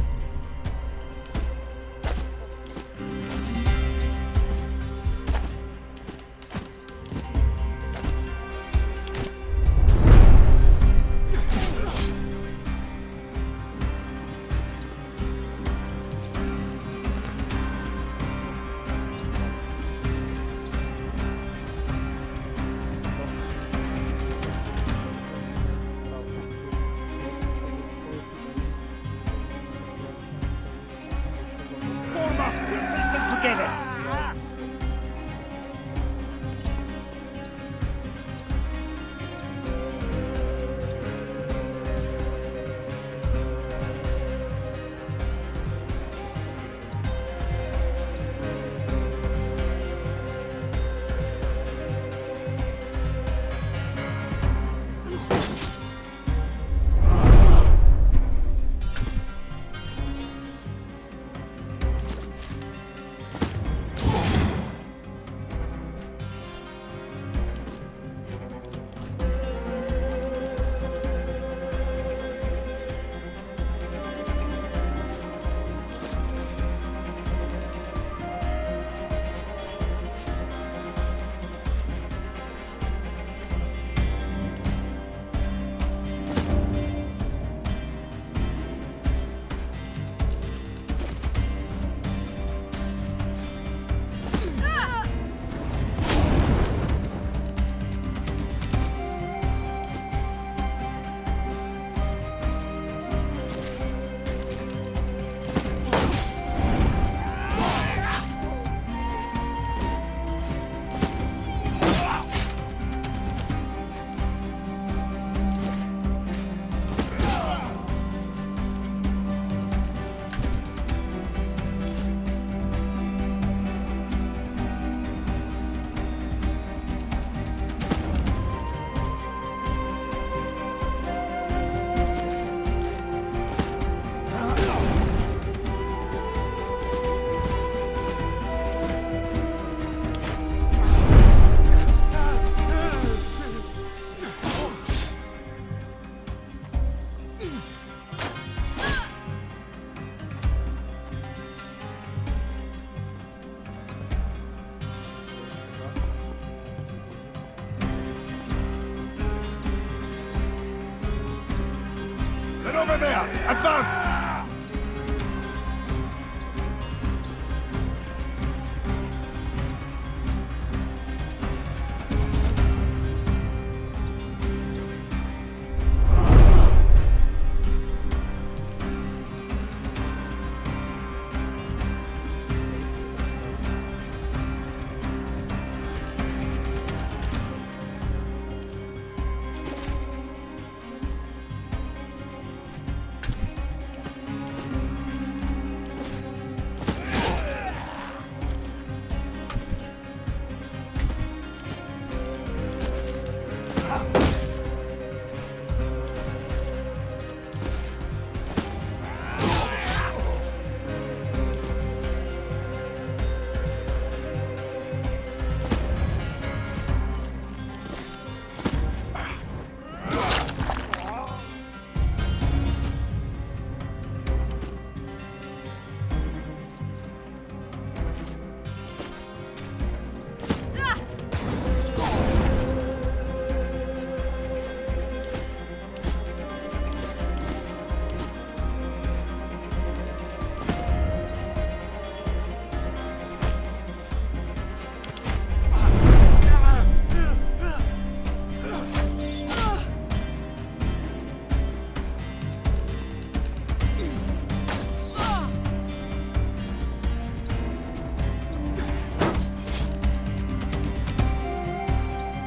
there! Advance!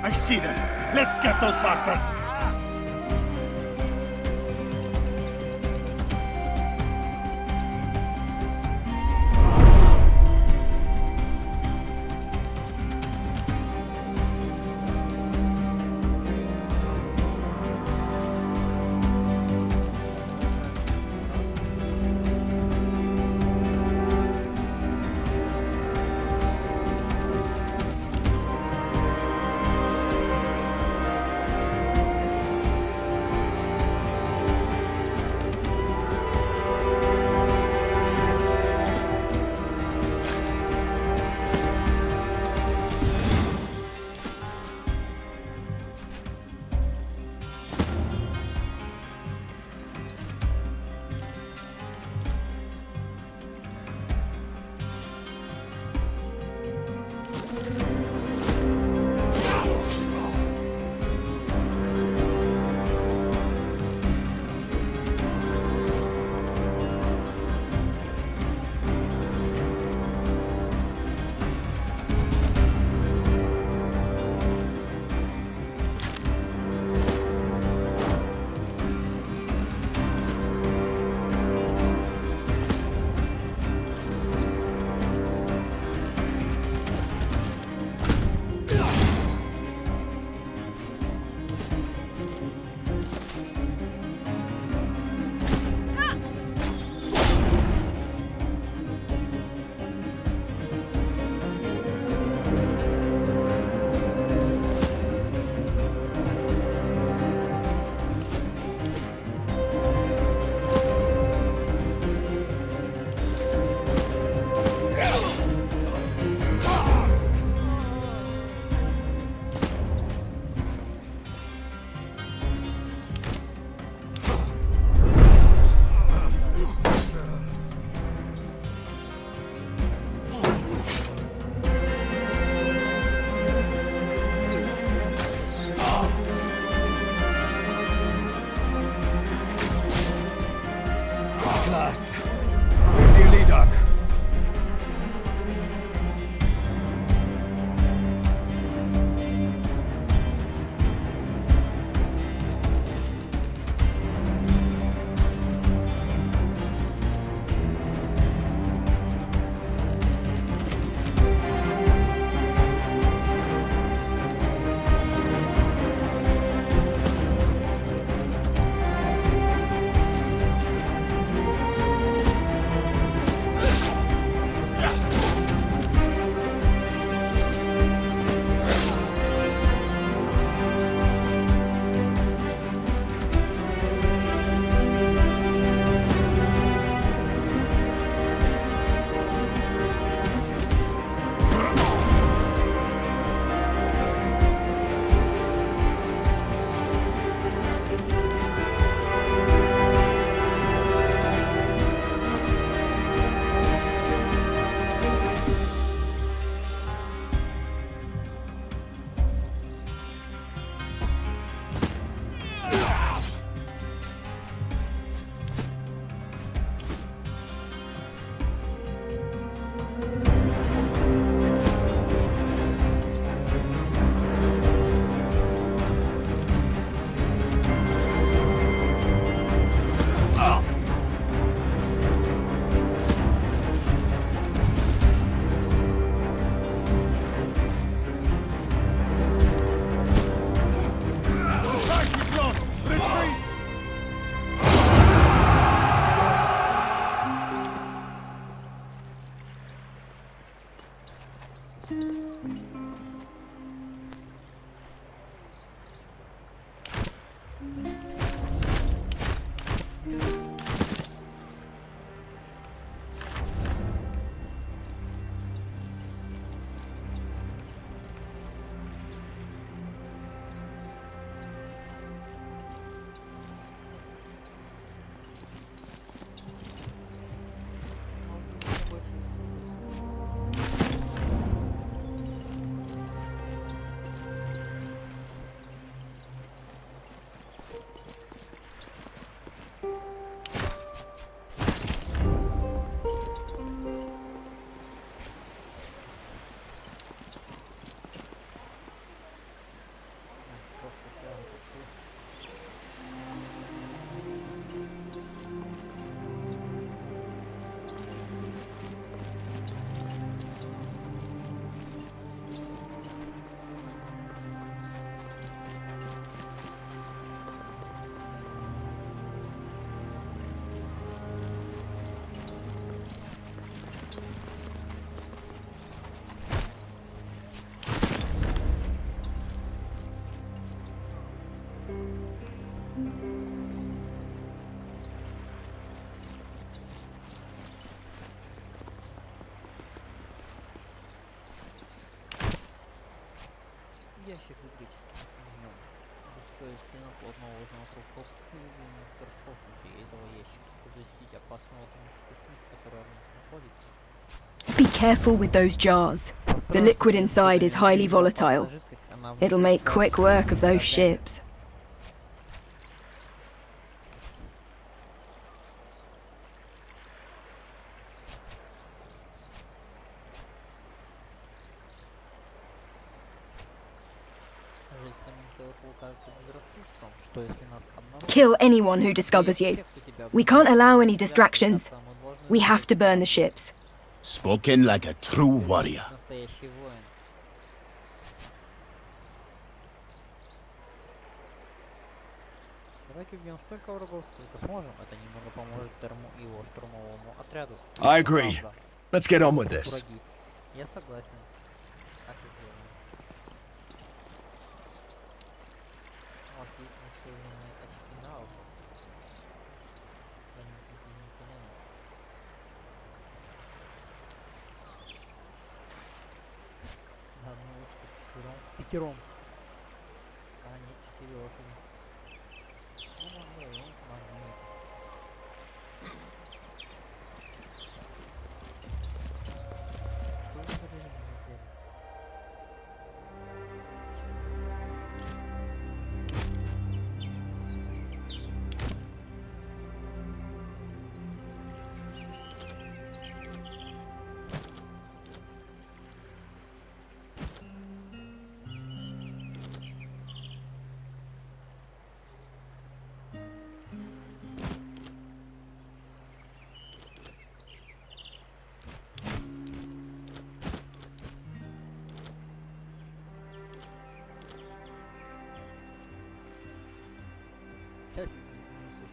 I see them. Let's get those bastards! Ящик электрический огнем. Стоит стена плотно уложена вокруг торжков внутри этого ящика, чтобы защитить опасного химического смеси, которая в них находится. Be careful with those jars. The liquid inside is highly volatile. It'll make quick work of those ships. Kill anyone who discovers you. We can't allow any distractions. We have to burn the ships. Spoken like a true warrior. Давайте убьем столько врагов, сколько сможем. Это немного поможет его штурмовому отряду. I agree. Let's get on with this. Я согласен. Так и сделаем. У вас есть настроенные очки навыков. Да, ну уж пятером. А, нет, 4 лошади. Ну, могу.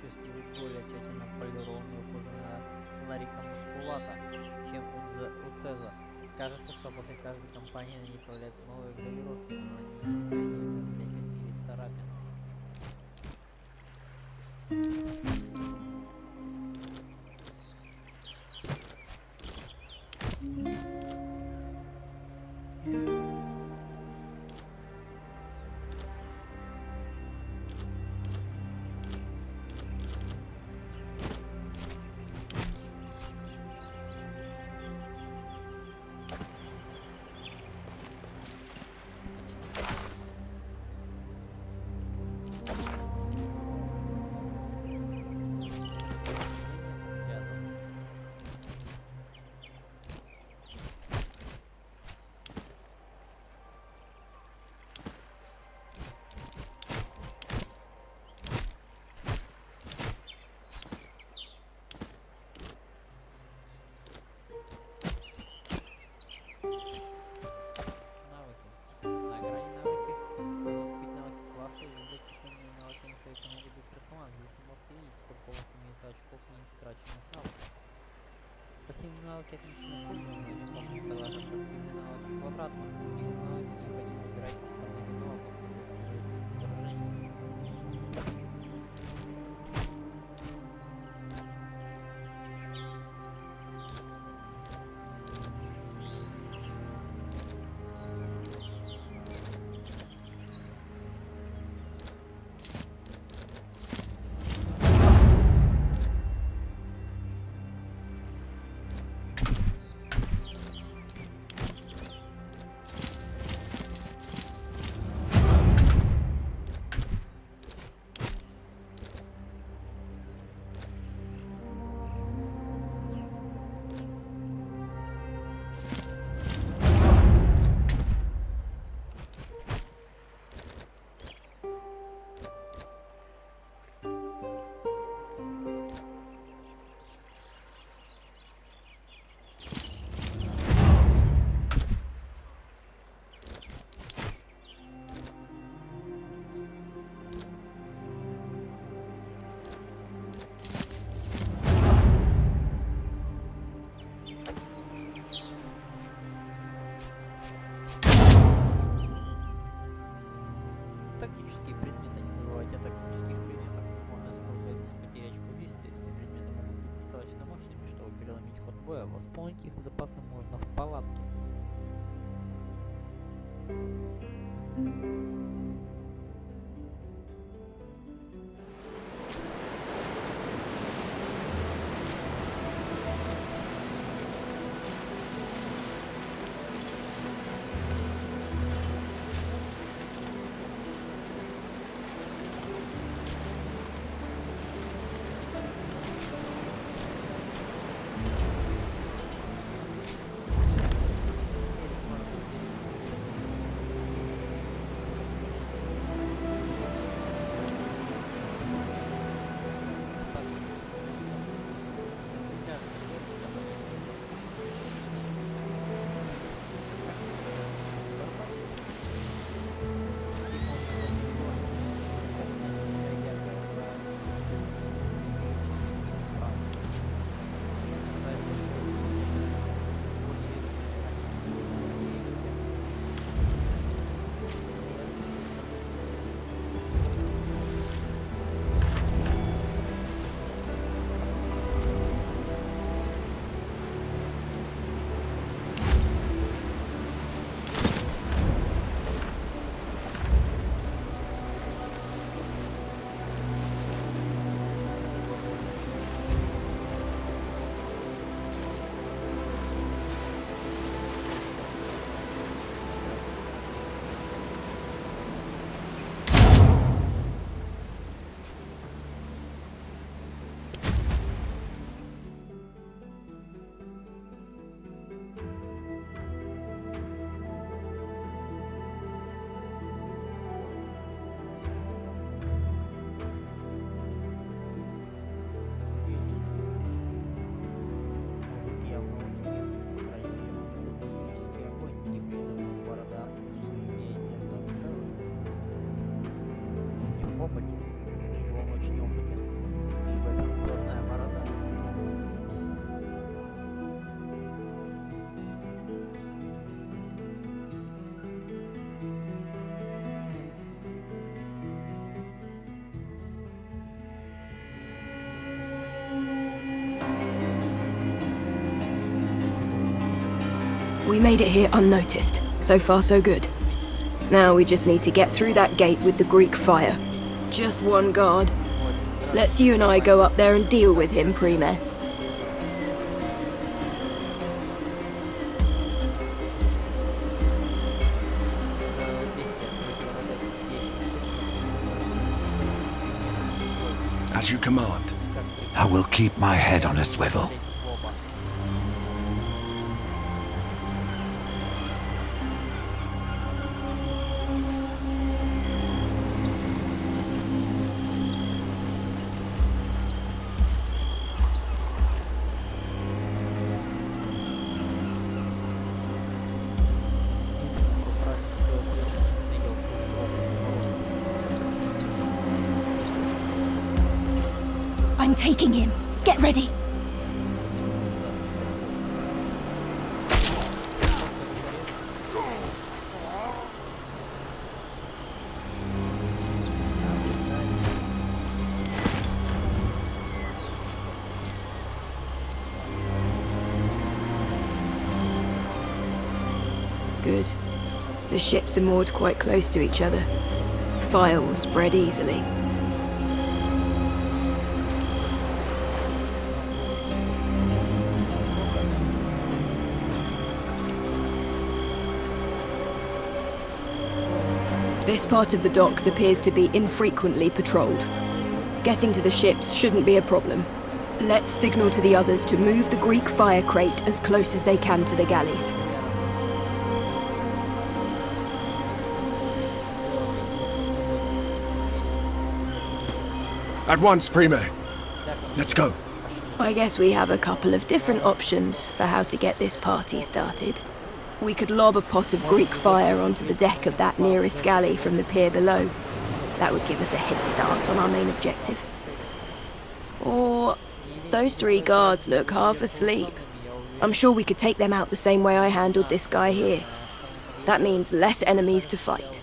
Существует более тщательно полированный, похожий на Ларика Мускулата, чем у Цеза. Кажется, что после каждой кампании на ней появляются новые гравировки, но они или царапины. обратно. Их знают, необходимо убирать исполнение налогов. Сооружение. Тактические предметы. Не забывайте о тактических предметах. Их можно использовать без потери очков действия. Эти предметы могут быть достаточно мощными, чтобы переломить ход боя. Восполнить их запасы можно в палатке. We made it here unnoticed. So far, so good. Now we just need to get through that gate with the Greek fire. Just one guard. Let's you and I go up there and deal with him, Prime. As you command. I will keep my head on a swivel. I'm taking him. Get ready. Good. The ships are moored quite close to each other. Fire will spread easily. This part of the docks appears to be infrequently patrolled. Getting to the ships shouldn't be a problem. Let's signal to the others to move the Greek fire crate as close as they can to the galleys. At once, Primo. Let's go. I guess we have a couple of different options for how to get this party started. We could lob a pot of Greek fire onto the deck of that nearest galley from the pier below. That would give us a head start on our main objective. Or those 3 guards look half asleep. I'm sure we could take them out the same way I handled this guy here. That means less enemies to fight.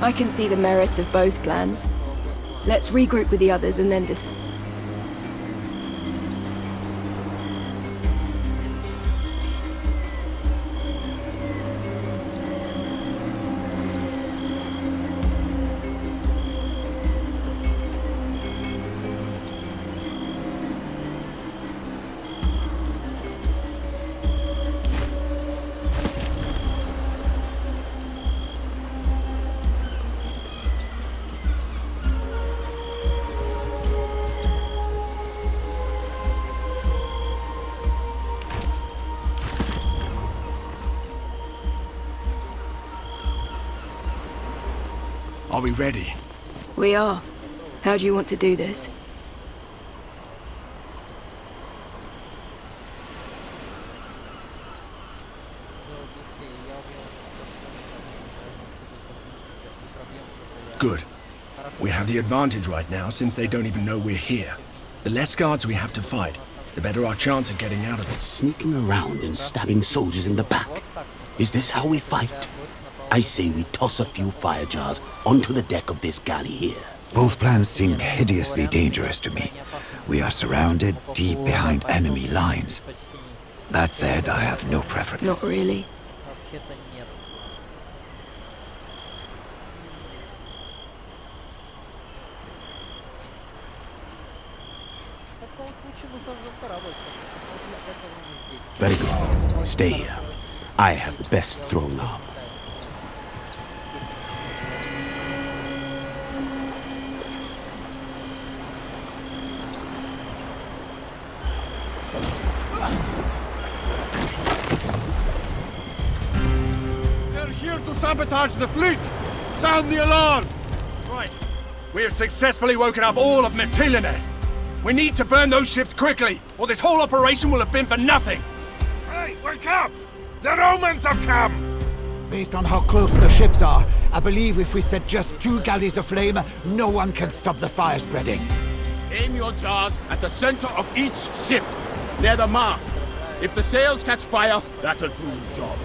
I can see the merit of both plans. Let's regroup with the others and then decide. Are we ready? We are. How do you want to do this? Good. We have the advantage right now since they don't even know we're here. The less guards we have to fight, the better our chance of getting out of it. Sneaking around and stabbing soldiers in the back. Is this how we fight? I say we toss a few fire jars onto the deck of this galley here. Both plans seem hideously dangerous to me. We are surrounded deep behind enemy lines. That said, I have no preference. Not really. Very good. Stay here. I have the best throwing arm. Sabotage the fleet! Sound the alarm! Right. We have successfully woken up all of Mytilene. We need to burn those ships quickly, or this whole operation will have been for nothing. Hey, wake up! The Romans have come! Based on how close the ships are, I believe if we set just 2 galleys aflame, no one can stop the fire spreading. Aim your jars at the center of each ship, near the mast. If the sails catch fire, that'll do the job.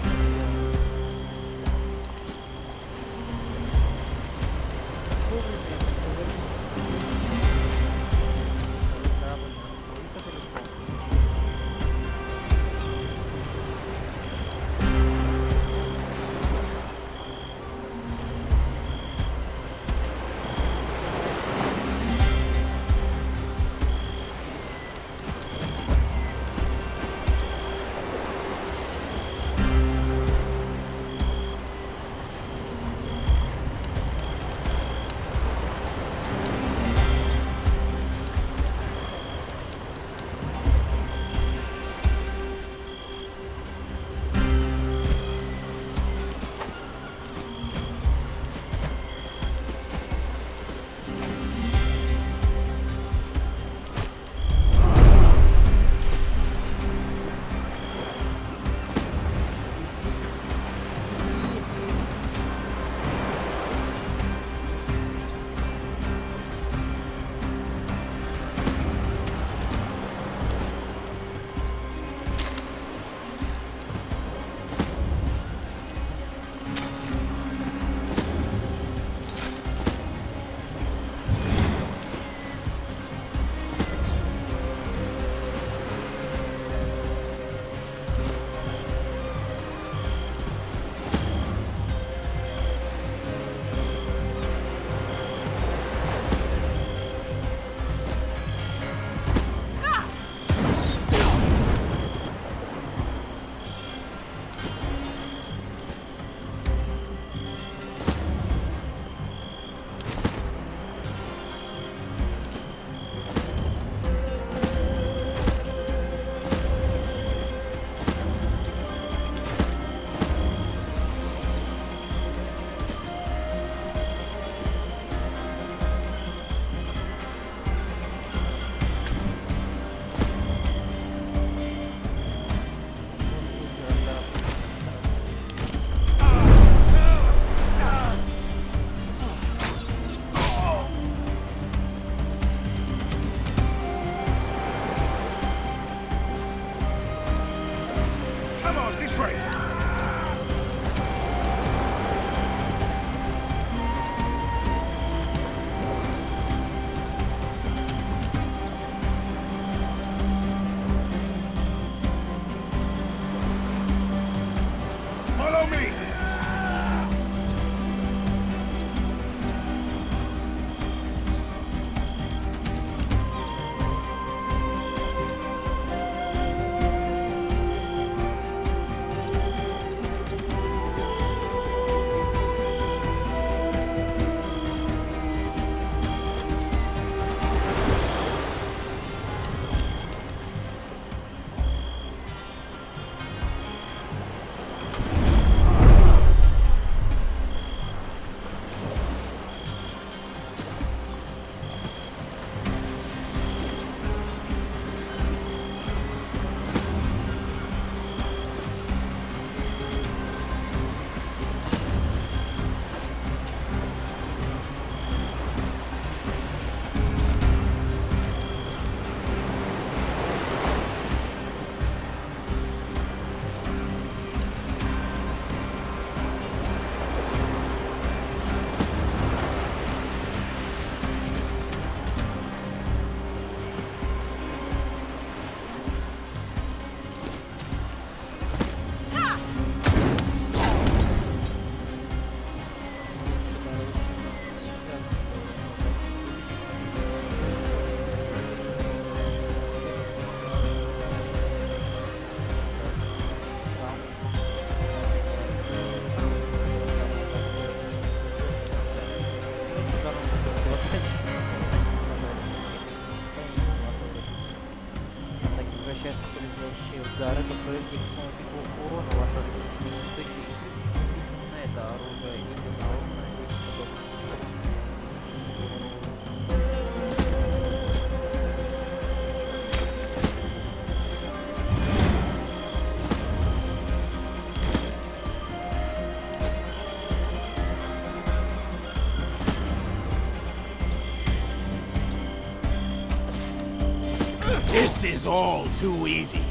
получают скользящие удары, которые никакого урона ваша не наносит. Именно это оружие, именно оружие и подобное. This is all too easy.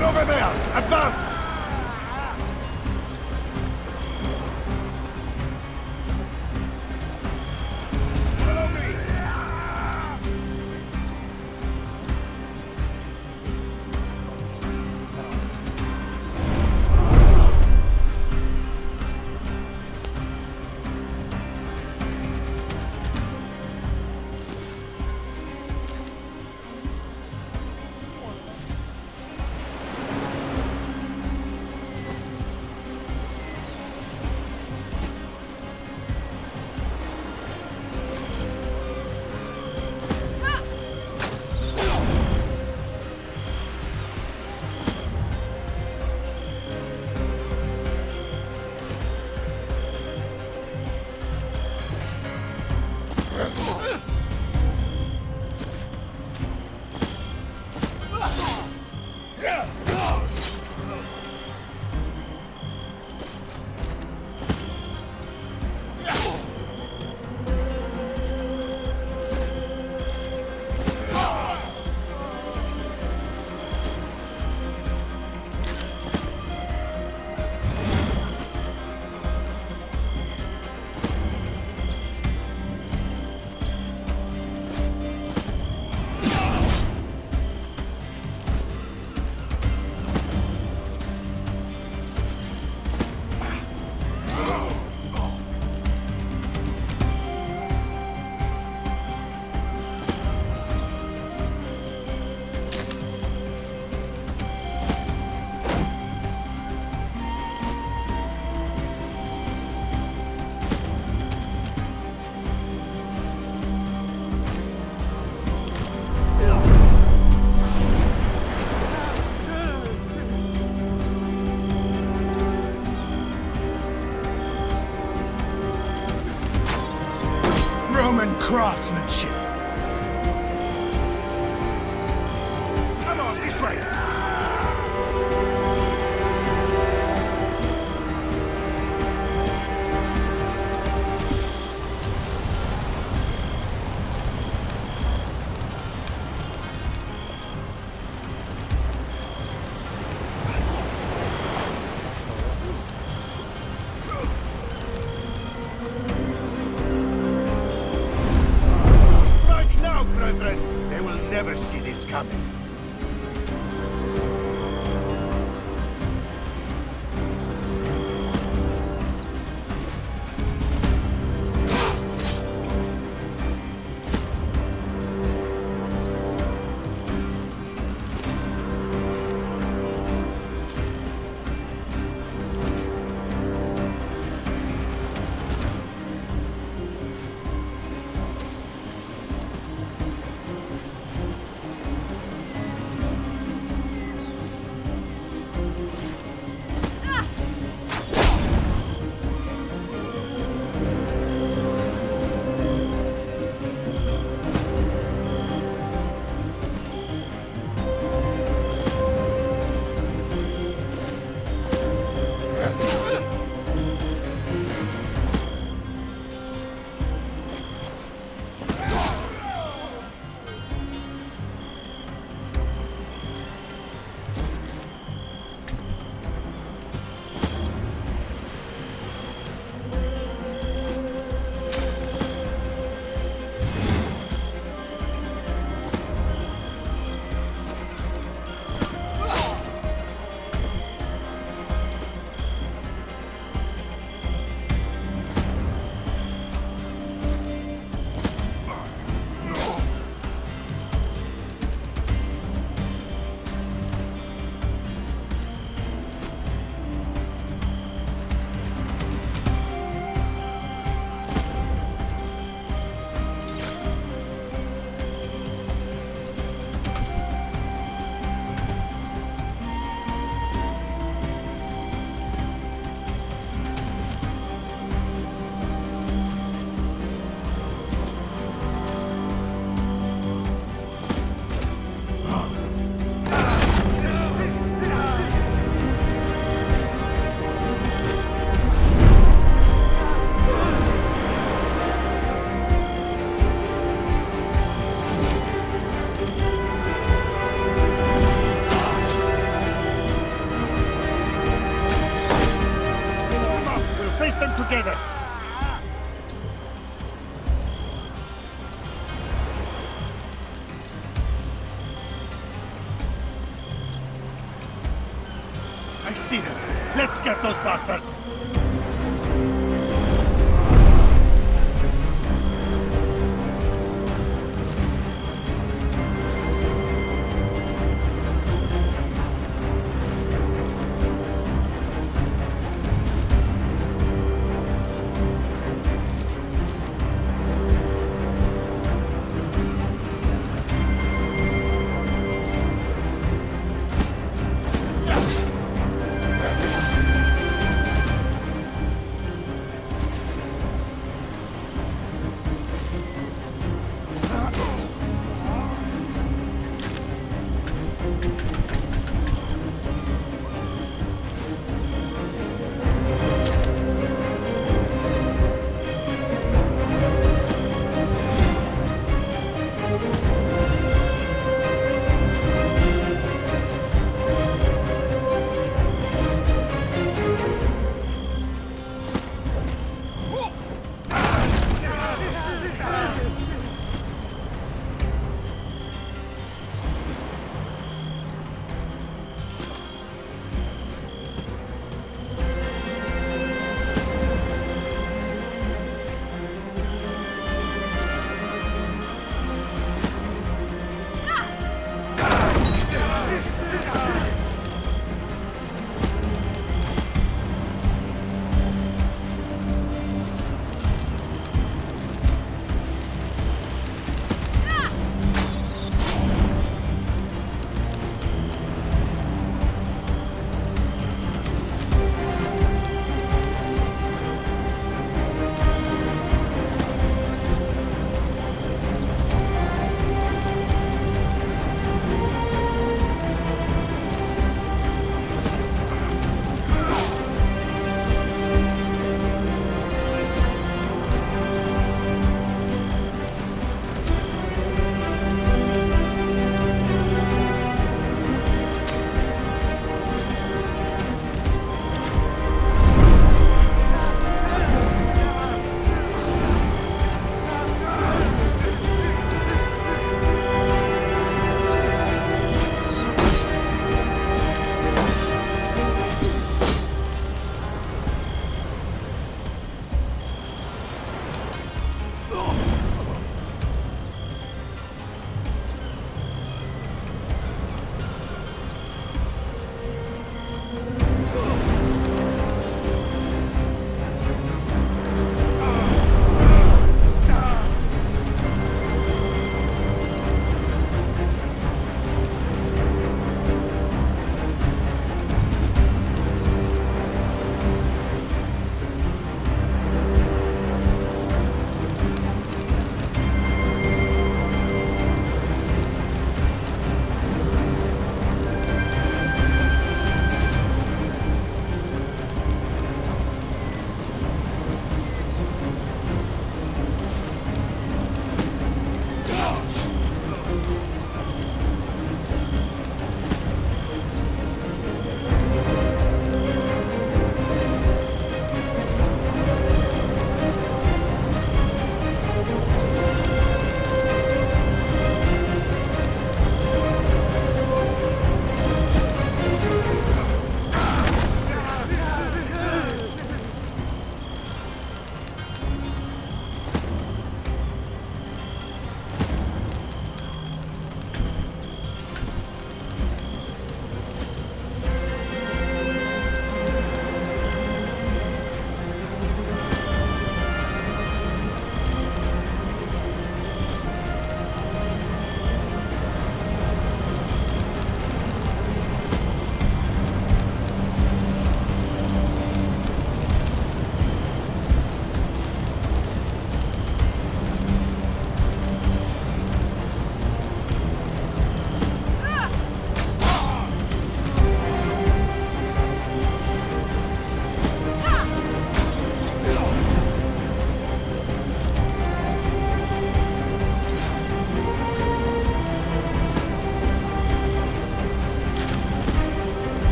Over there! Advance! Follow me! Roman craftsmanship. Come on, this way. They will never see this coming. them! I see them. Let's get those bastards!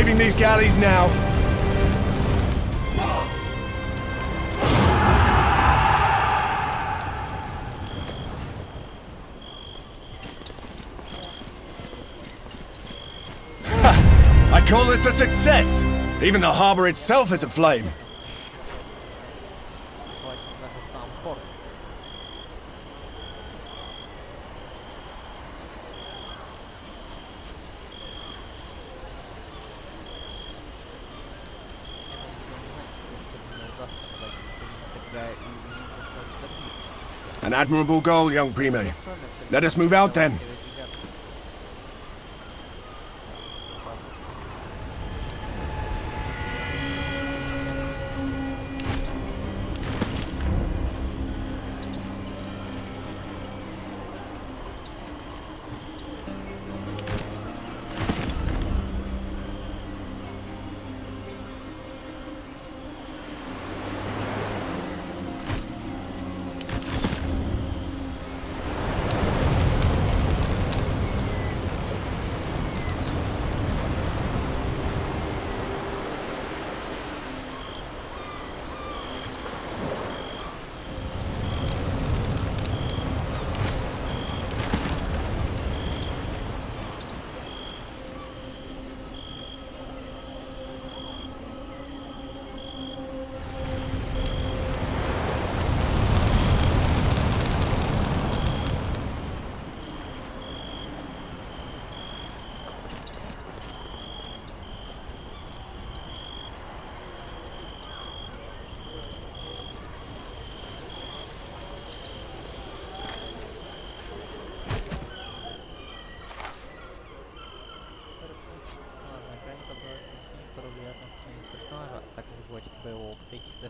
saving these galleys now. I call this a success. Even the harbor itself is aflame. An admirable goal, young Prime. Let us move out then.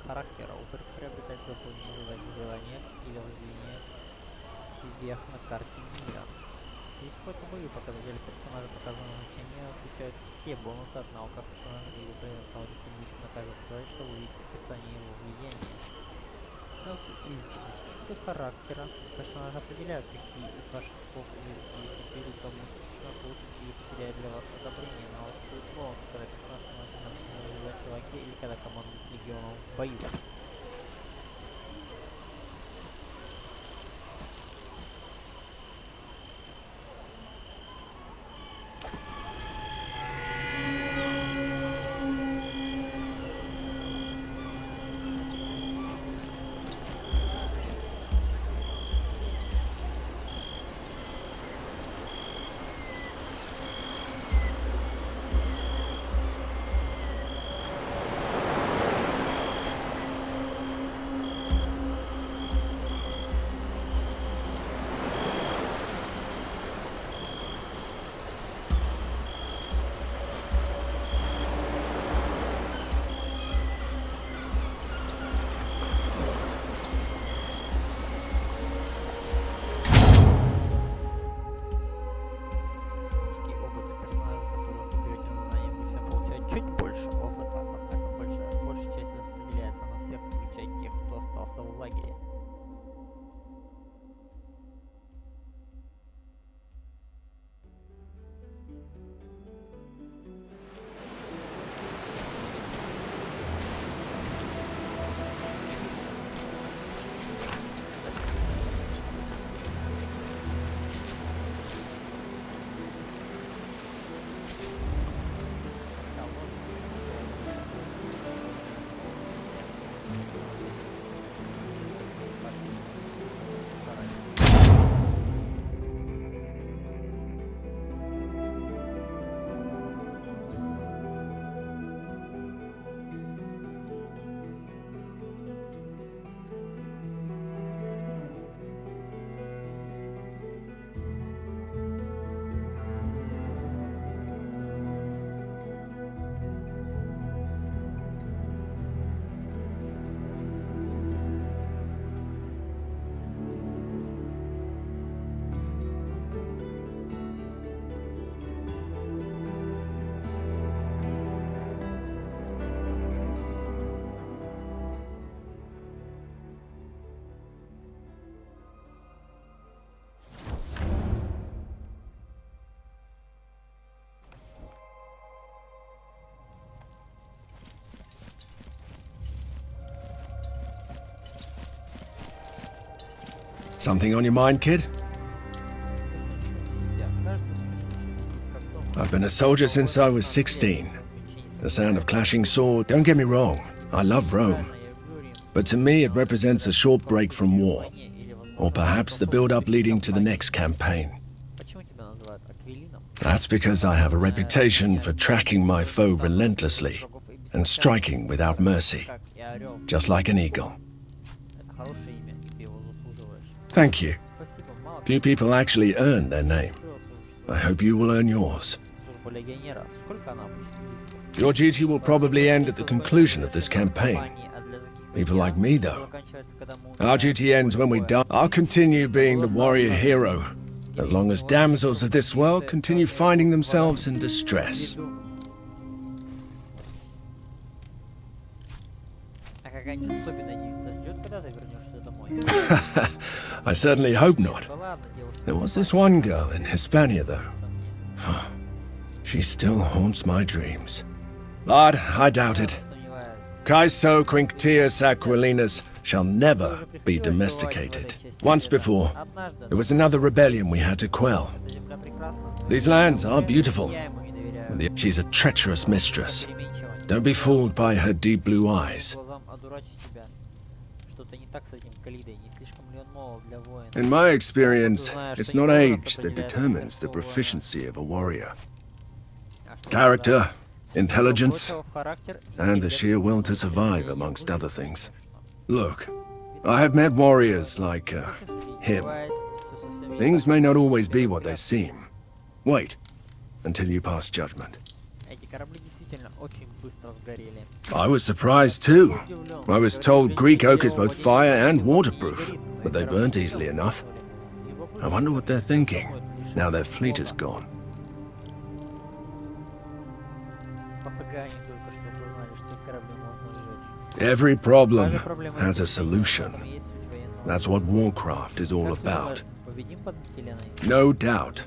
Характера. Упоры приобретать дополнительные задания или выделение себе на карте мира. Здесь хоть в бою показатели персонажа показанного значения включают все бонусы от навыков персонажа и выполняют навыки привычно на каждый человек, чтобы увидеть описание его влияния. Навыки и личность. Типы характера персонажа определяют, какие из ваших слов или действий перейдут тому, что получить или потеряет для вас одобрение. Навыки будут бонус, когда персонаж начинает развивать в лаге или когда командует легионом в бою. Something on your mind, kid? I've been a soldier since I was 16. The sound of clashing swords, don't get me wrong, I love Rome. But to me it represents a short break from war. Or perhaps the build-up leading to the next campaign. That's because I have a reputation for tracking my foe relentlessly and striking without mercy, just like an eagle. Thank you. Few people actually earn their name. I hope you will earn yours. Your duty will probably end at the conclusion of this campaign. People like me, though, our duty ends when we die. I'll continue being the warrior hero, as long as damsels of this world continue finding themselves in distress. I certainly hope not. There was this one girl in Hispania, though. She still haunts my dreams. But I doubt it. Caeso Quinctius Aquilinus shall never be domesticated. Once before, there was another rebellion we had to quell. These lands are beautiful. She's a treacherous mistress. Don't be fooled by her deep blue eyes. In my experience, it's not age that determines the proficiency of a warrior. Character, intelligence, and the sheer will to survive, amongst other things. Look, I have met warriors like him. Things may not always be what they seem. Wait until you pass judgment. I was surprised too. I was told Greek oak is both fire and waterproof, but they burnt easily enough. I wonder what they're thinking, now their fleet is gone. Every problem has a solution. That's what warcraft is all about. No doubt.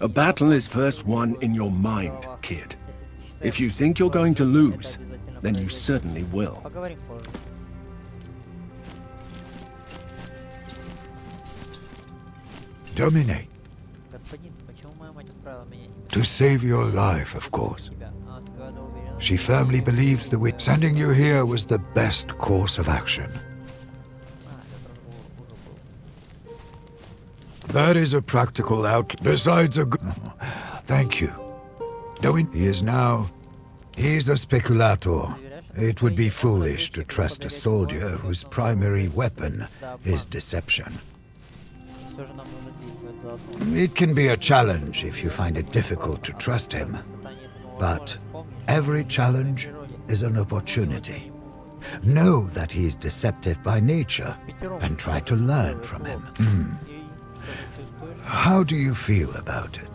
A battle is first won in your mind, kid. If you think you're going to lose, then you certainly will. Domine. To save your life, of course. She firmly believes that sending you here was the best course of action. That is a practical outlet. Besides a good... Thank you. He's a speculator. It would be foolish to trust a soldier whose primary weapon is deception. It can be a challenge if you find it difficult to trust him. But every challenge is an opportunity. Know that he's deceptive by nature and try to learn from him. How do you feel about it?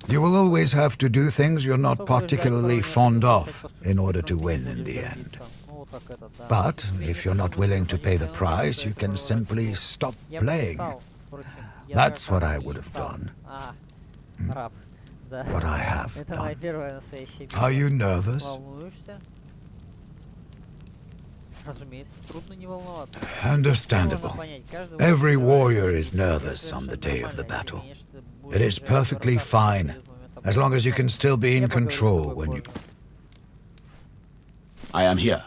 You will always have to do things you're not particularly fond of in order to win in the end. But if you're not willing to pay the price, you can simply stop playing. That's what I would have done. What I have done. Are you nervous? Understandable. Every warrior is nervous on the day of the battle. It is perfectly fine, as long as you can still be in control when you... I am here.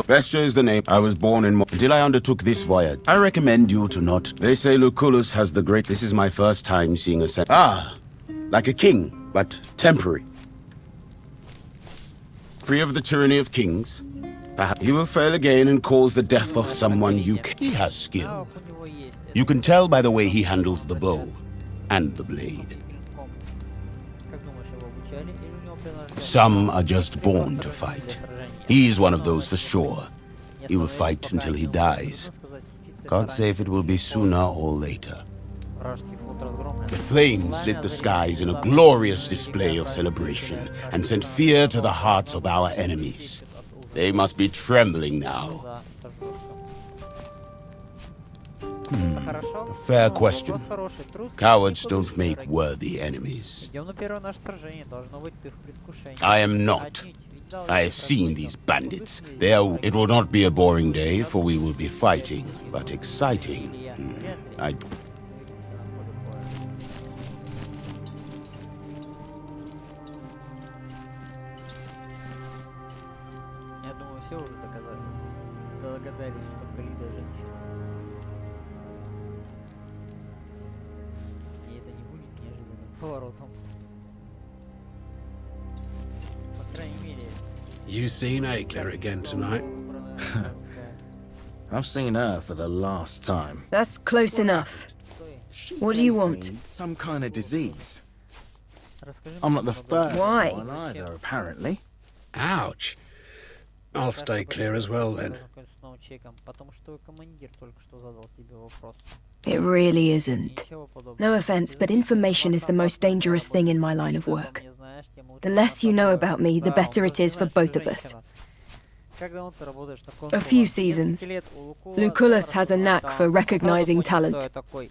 Vesture is the name. I was born in until I undertook this voyage. I recommend you to not. They say Lucullus has the great... This is my first time seeing a like a king, but temporary. Free of the tyranny of kings. Perhaps he will fail again and cause the death of someone He has skill. You can tell by the way he handles the bow and the blade. Some are just born to fight. He's one of those for sure. he will fight until he dies. Can't say if it will be sooner or later. The flames lit the skies in a glorious display of celebration and sent fear to the hearts of our enemies. They must be trembling now. A fair question. Cowards don't make worthy enemies. I am not. I have seen these bandits. It will not be a boring day, for we will be fighting, but exciting. You seen Aker again tonight? I've seen her for the last time. That's close enough. What do you want? Some kind of disease. I'm not the first Why? one either, apparently. Ouch. I'll stay clear as well then. It really isn't. No offense, but information is the most dangerous thing in my line of work. The less you know about me, the better it is for both of us. A few seasons. Lucullus has a knack for recognizing talent.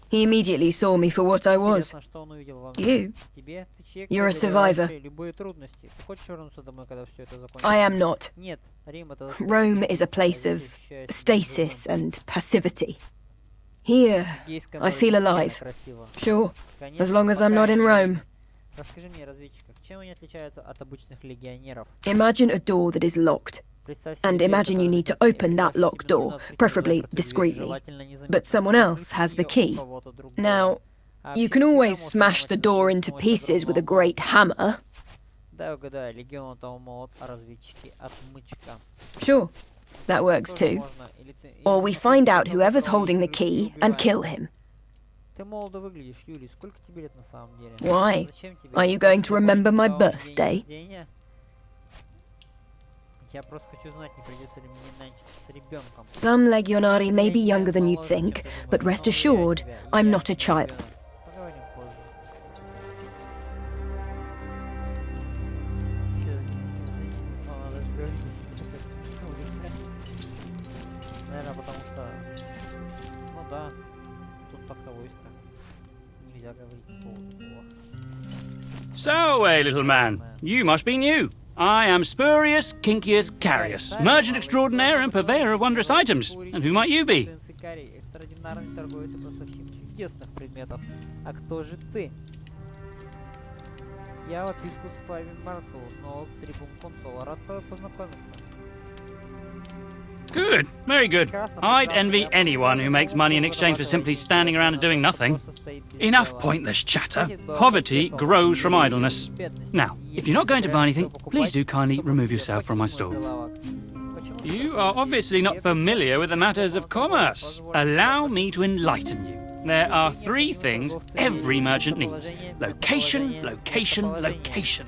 He immediately saw me for what I was. You're a survivor. I am not. Rome is a place of stasis and passivity. Here, I feel alive. Sure, as long as I'm not in Rome. Imagine a door that is locked. And imagine you need to open that locked door, preferably discreetly. But someone else has the key. Now, you can always smash the door into pieces with a great hammer. Sure, that works too. Or we find out whoever's holding the key and kill him. Why? Are you going to remember my birthday? Some legionari may be younger than you'd think, but rest assured, I'm not a child. So, little man, you must be new. I am Spurius Quincius Carius, merchant extraordinaire and purveyor of wondrous items. And who might you be? Good, very good. I'd envy anyone who makes money in exchange for simply standing around and doing nothing. Enough pointless chatter. Poverty grows from idleness. Now, if you're not going to buy anything, please do kindly remove yourself from my stall. You are obviously not familiar with the matters of commerce. Allow me to enlighten you. There are 3 things every merchant needs. Location, location, location.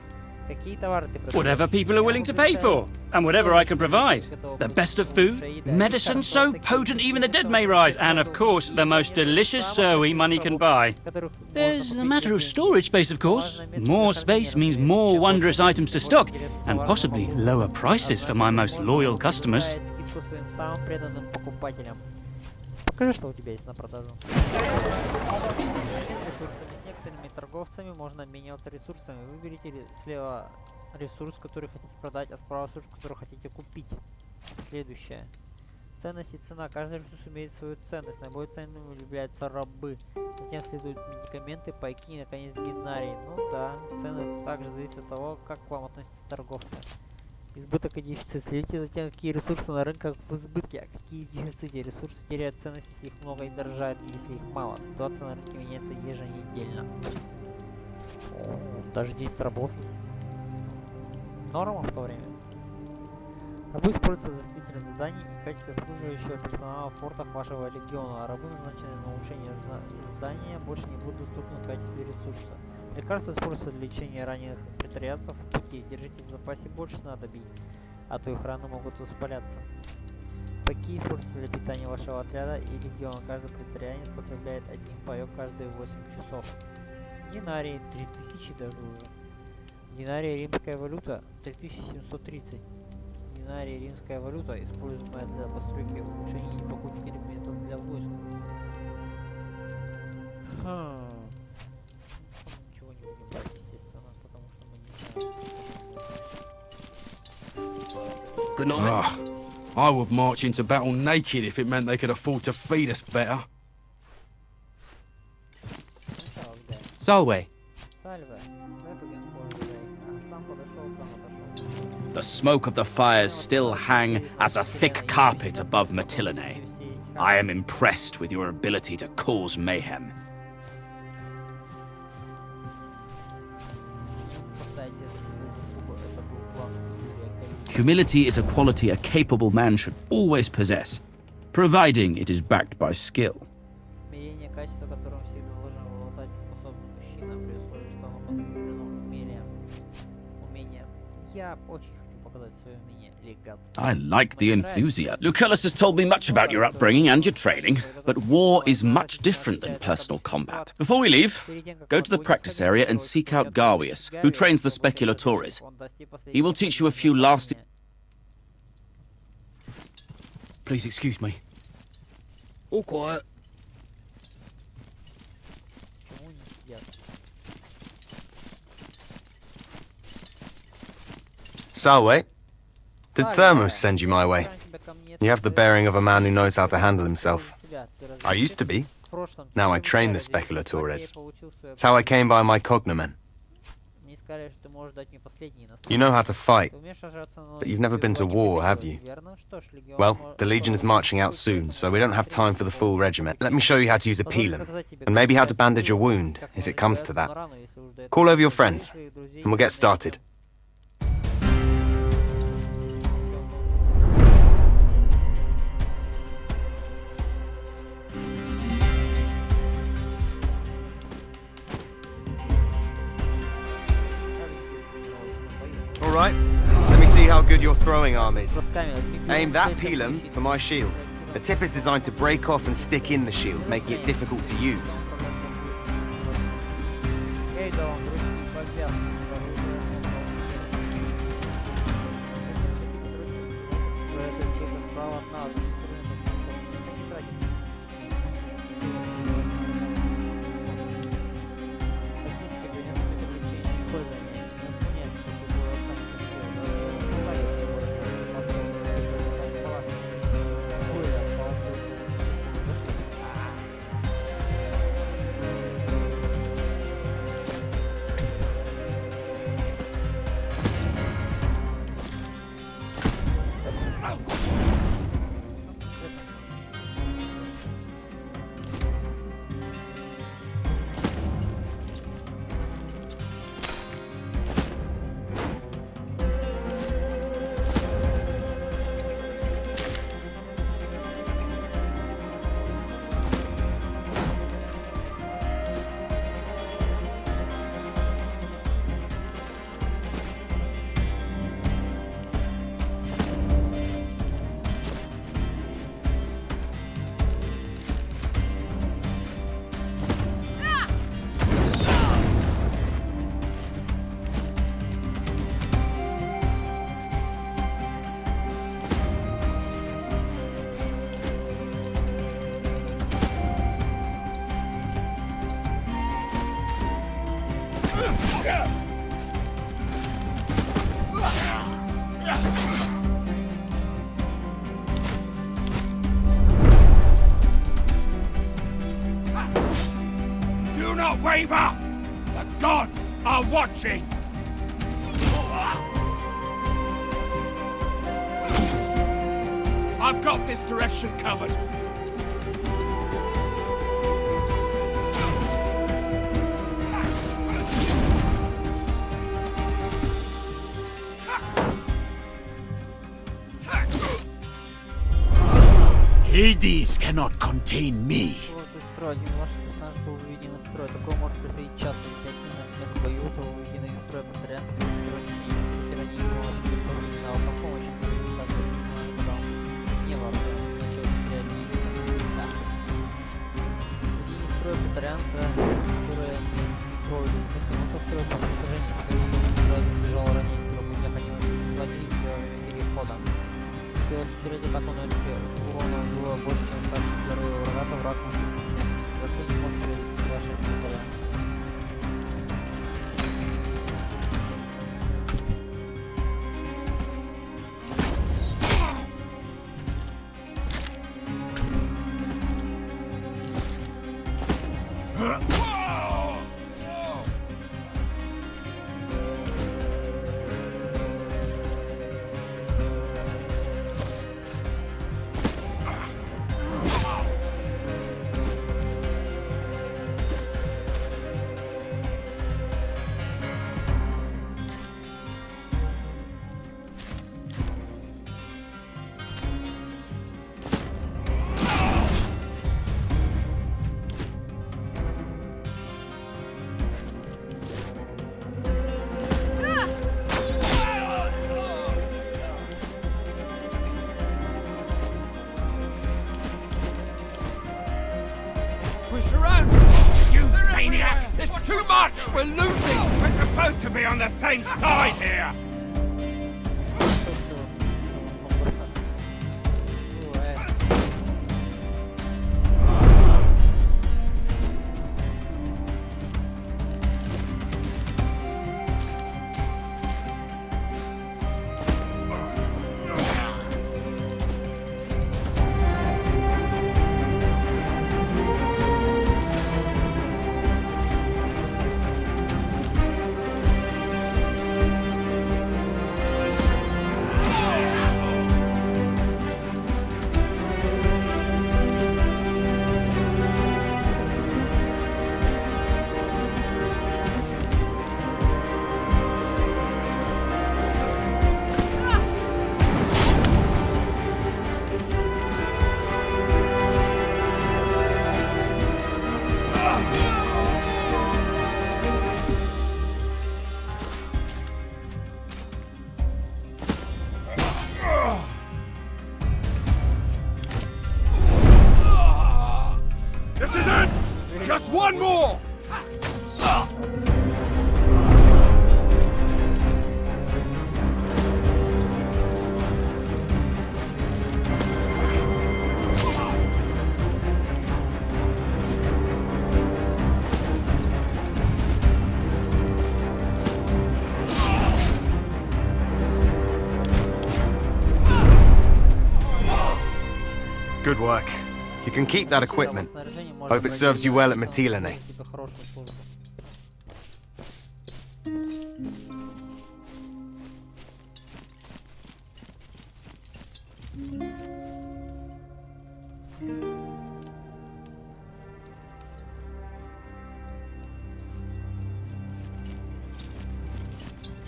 Whatever people are willing to pay for, and whatever I can provide. The best of food, medicine so potent even the dead may rise, and of course, the most delicious sowie money can buy. There's a matter of storage space, of course. More space means more wondrous items to stock, and possibly lower prices for my most loyal customers. Торговцами можно обмениваться ресурсами. Выберите слева ресурс, который хотите продать, а справа ресурс, который хотите купить. Следующее. Ценность и цена. Каждый ресурс имеет свою ценность. Наиболее ценными являются рабы. Затем следуют медикаменты, пайки и, наконец, динарии. Ну да, цены также зависят от того, как к вам относятся торговцы. Избыток и дефицит. Следите за тем, какие ресурсы на рынках в избытке, а какие в дефиците. Ресурсы теряют ценность, если их много, и дорожают, если их мало. Ситуация на рынке меняется еженедельно. Даже 10 рабов. Норма в то время. Рабы используются для строительных заданий и в качестве обслуживающего персонала в фортах вашего легиона. А рабы, назначенные на улучшение здания, больше не будут доступны в качестве ресурса. Лекарства используются для лечения раненых претарианцев в пути. Держите в запасе больше снадобий, а то их раны могут воспаляться. пайки используются для питания вашего отряда и легиона. Каждый притарианец потребляет один паёк каждые 8 часов. Динарий 3000 даже уже. Динарий римская валюта 3730. Динарий римская валюта, используемая для постройки, улучшений и покупки элементов для войск. Ничего не будем брать, естественно, потому что мы не знаем. I would march into battle naked if it meant they could afford to feed us better. Solway. The smoke of the fires still hang as a thick carpet above Mytilene. I am impressed with your ability to cause mayhem. Humility is a quality a capable man should always possess, providing it is backed by skill. Смирение — качество, которым всегда должен обладать способный мужчина, при условии, что оно подкреплено умением. Я очень хочу показать свое умение легат. I like the enthusiasm. Lucullus has told me much about your upbringing and your training, but war is much different than personal combat. Before we leave, go to the practice area and seek out Garvius, who trains the speculatores. He will teach you a few last... Please excuse me. All quiet. Salway, did Thermos send you my way? You have the bearing of a man who knows how to handle himself. I used to be. Now I train the speculatores. It's how I came by my cognomen. You know how to fight, but you've never been to war, have you? Well, the Legion is marching out soon, so we don't have time for the full regiment. Let me show you how to use a pilum, and maybe how to bandage a wound, if it comes to that. Call over your friends, and we'll get started. All right, let me see how good your throwing arm is. Aim that pilum for my shield. The tip is designed to break off and stick in the shield, making it difficult to use. Do not waver! The gods are watching! I've got this direction covered. Hades cannot contain me. Ваш персонаж был выведен из строя. Такое может происходить часто, если активно смерть в бою, то выведены из строя постоянно тирании помощи, помощи, помощи, не важно. We're surrounded! You maniac! It's too much! We're losing! We're supposed to be on the same side here! This is it! Just one more! Good work. You can keep that equipment. Hope it serves you well at Mytilene.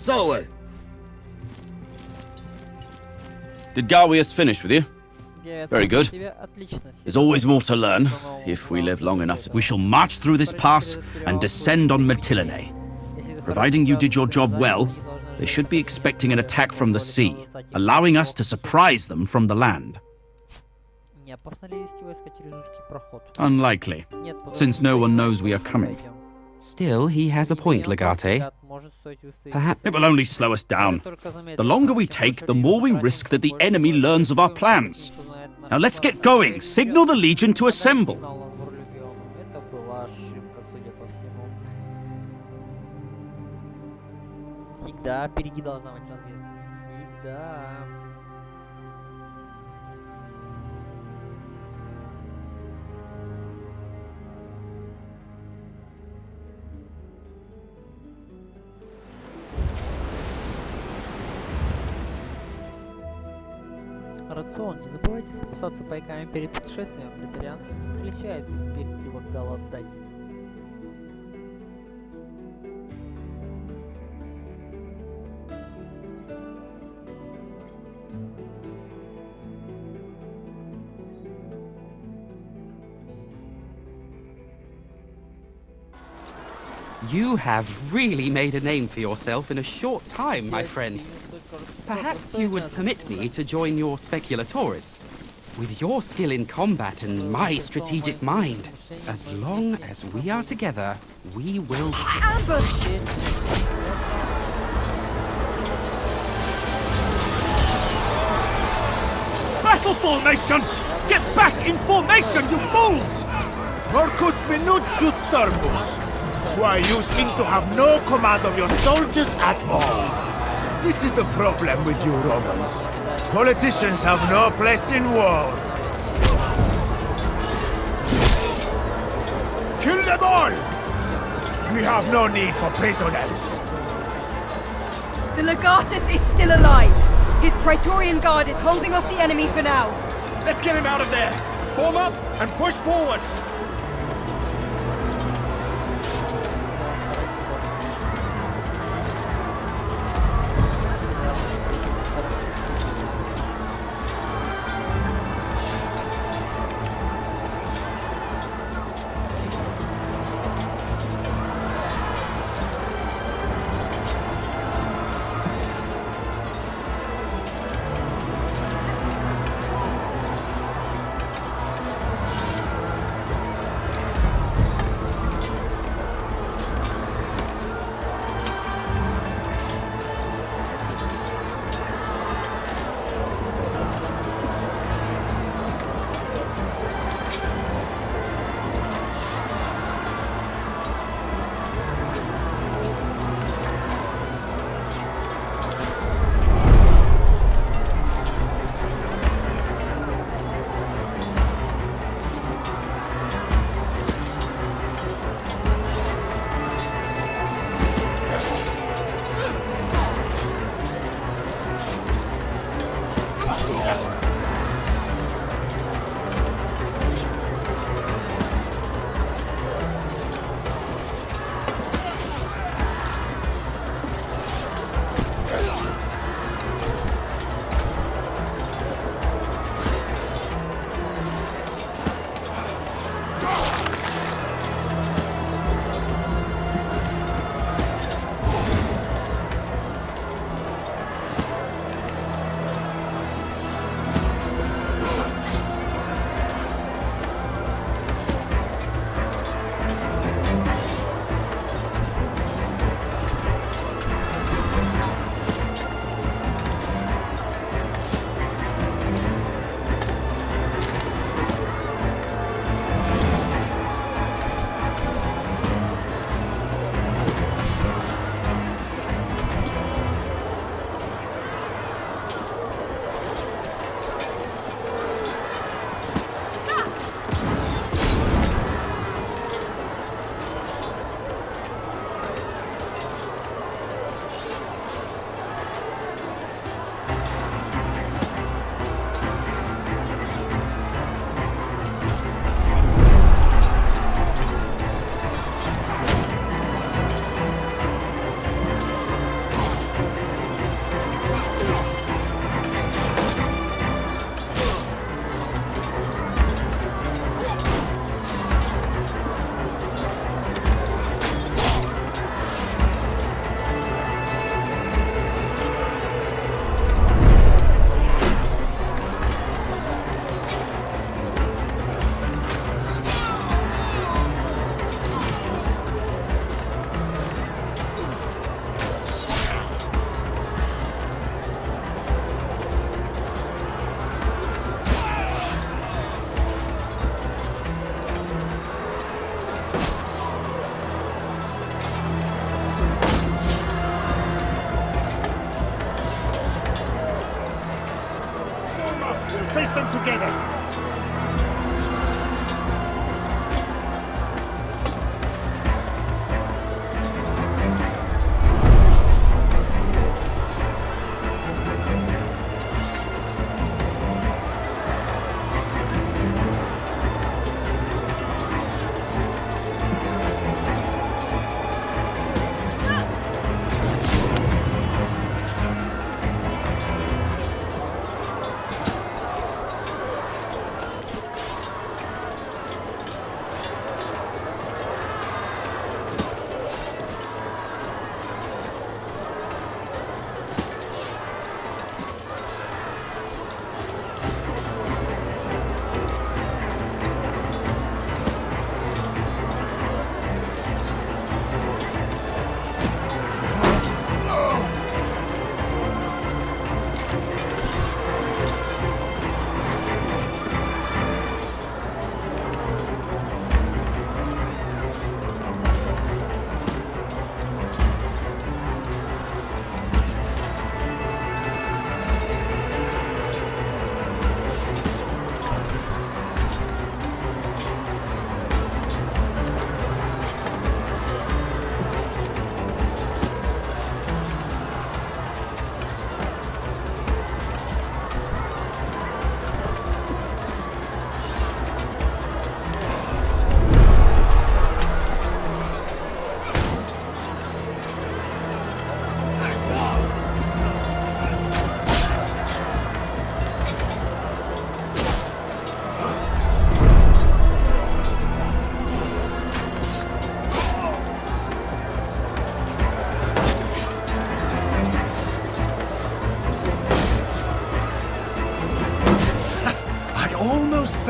So, did Garwius finish with you? Very good. There's always more to learn. If we live long enough, we shall march through this pass and descend on Mytilene. Providing you did your job well, they should be expecting an attack from the sea, allowing us to surprise them from the land. Unlikely, since no one knows we are coming. Still, he has a point, Legate. Perhaps it will only slow us down. The longer we take, the more we risk that the enemy learns of our plans. Now let's get going. Signal the Legion to assemble. Всегда впереди должна быть разведка. Всегда. Рацион. Не забывайте запасаться пайками перед путешествием. Претарианцы не приличают из перспективы голодать. You have really made a name for yourself in a short time, my friend. Perhaps you would permit me to join your speculatores. With your skill in combat and my strategic mind, as long as we are together, we will... Ambush! Battle formation! Get back in formation, you fools! Orcus Minucius Thermus! Why, you seem to have no command of your soldiers at all. This is the problem with you Romans. Politicians have no place in war. Kill them all! We have no need for prisoners. The Legatus is still alive. His Praetorian Guard is holding off the enemy for now. Let's get him out of there! Form up and push forward!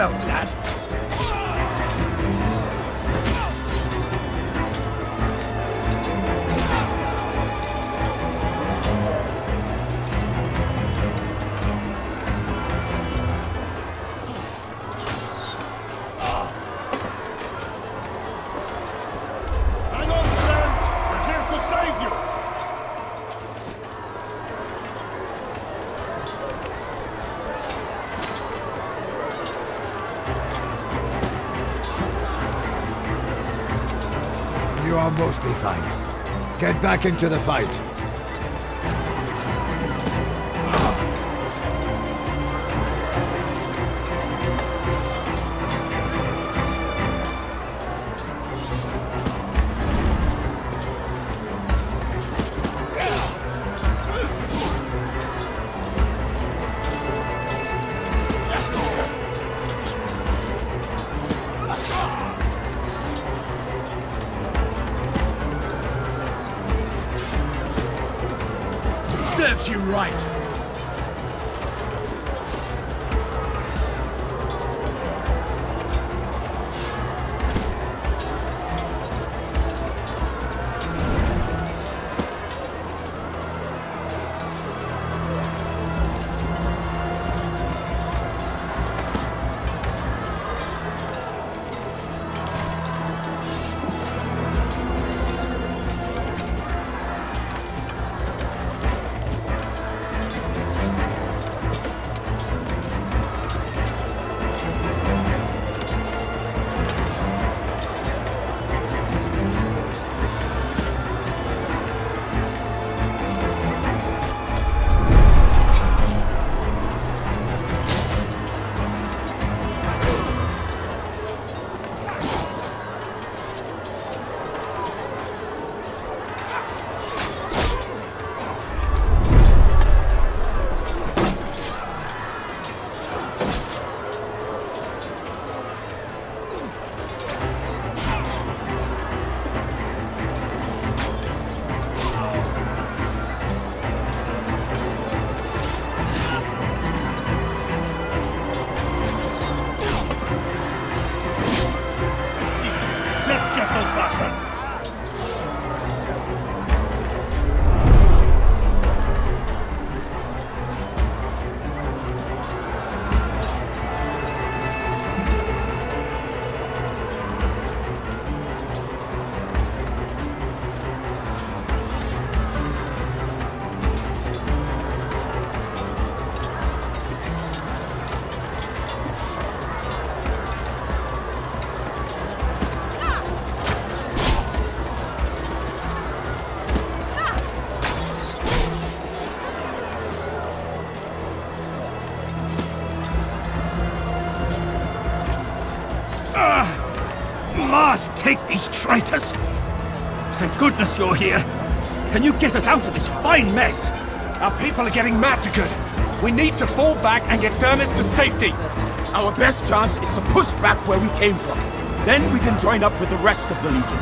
out, lad. Hang on, friends! We're here to save you! You are mostly fine. Get back into the fight. Serves you right! Must take these traitors! Thank goodness you're here! Can you get us out of this fine mess? Our people are getting massacred! We need to fall back and get Thermos to safety! Our best chance is to push back where we came from. Then we can join up with the rest of the Legion.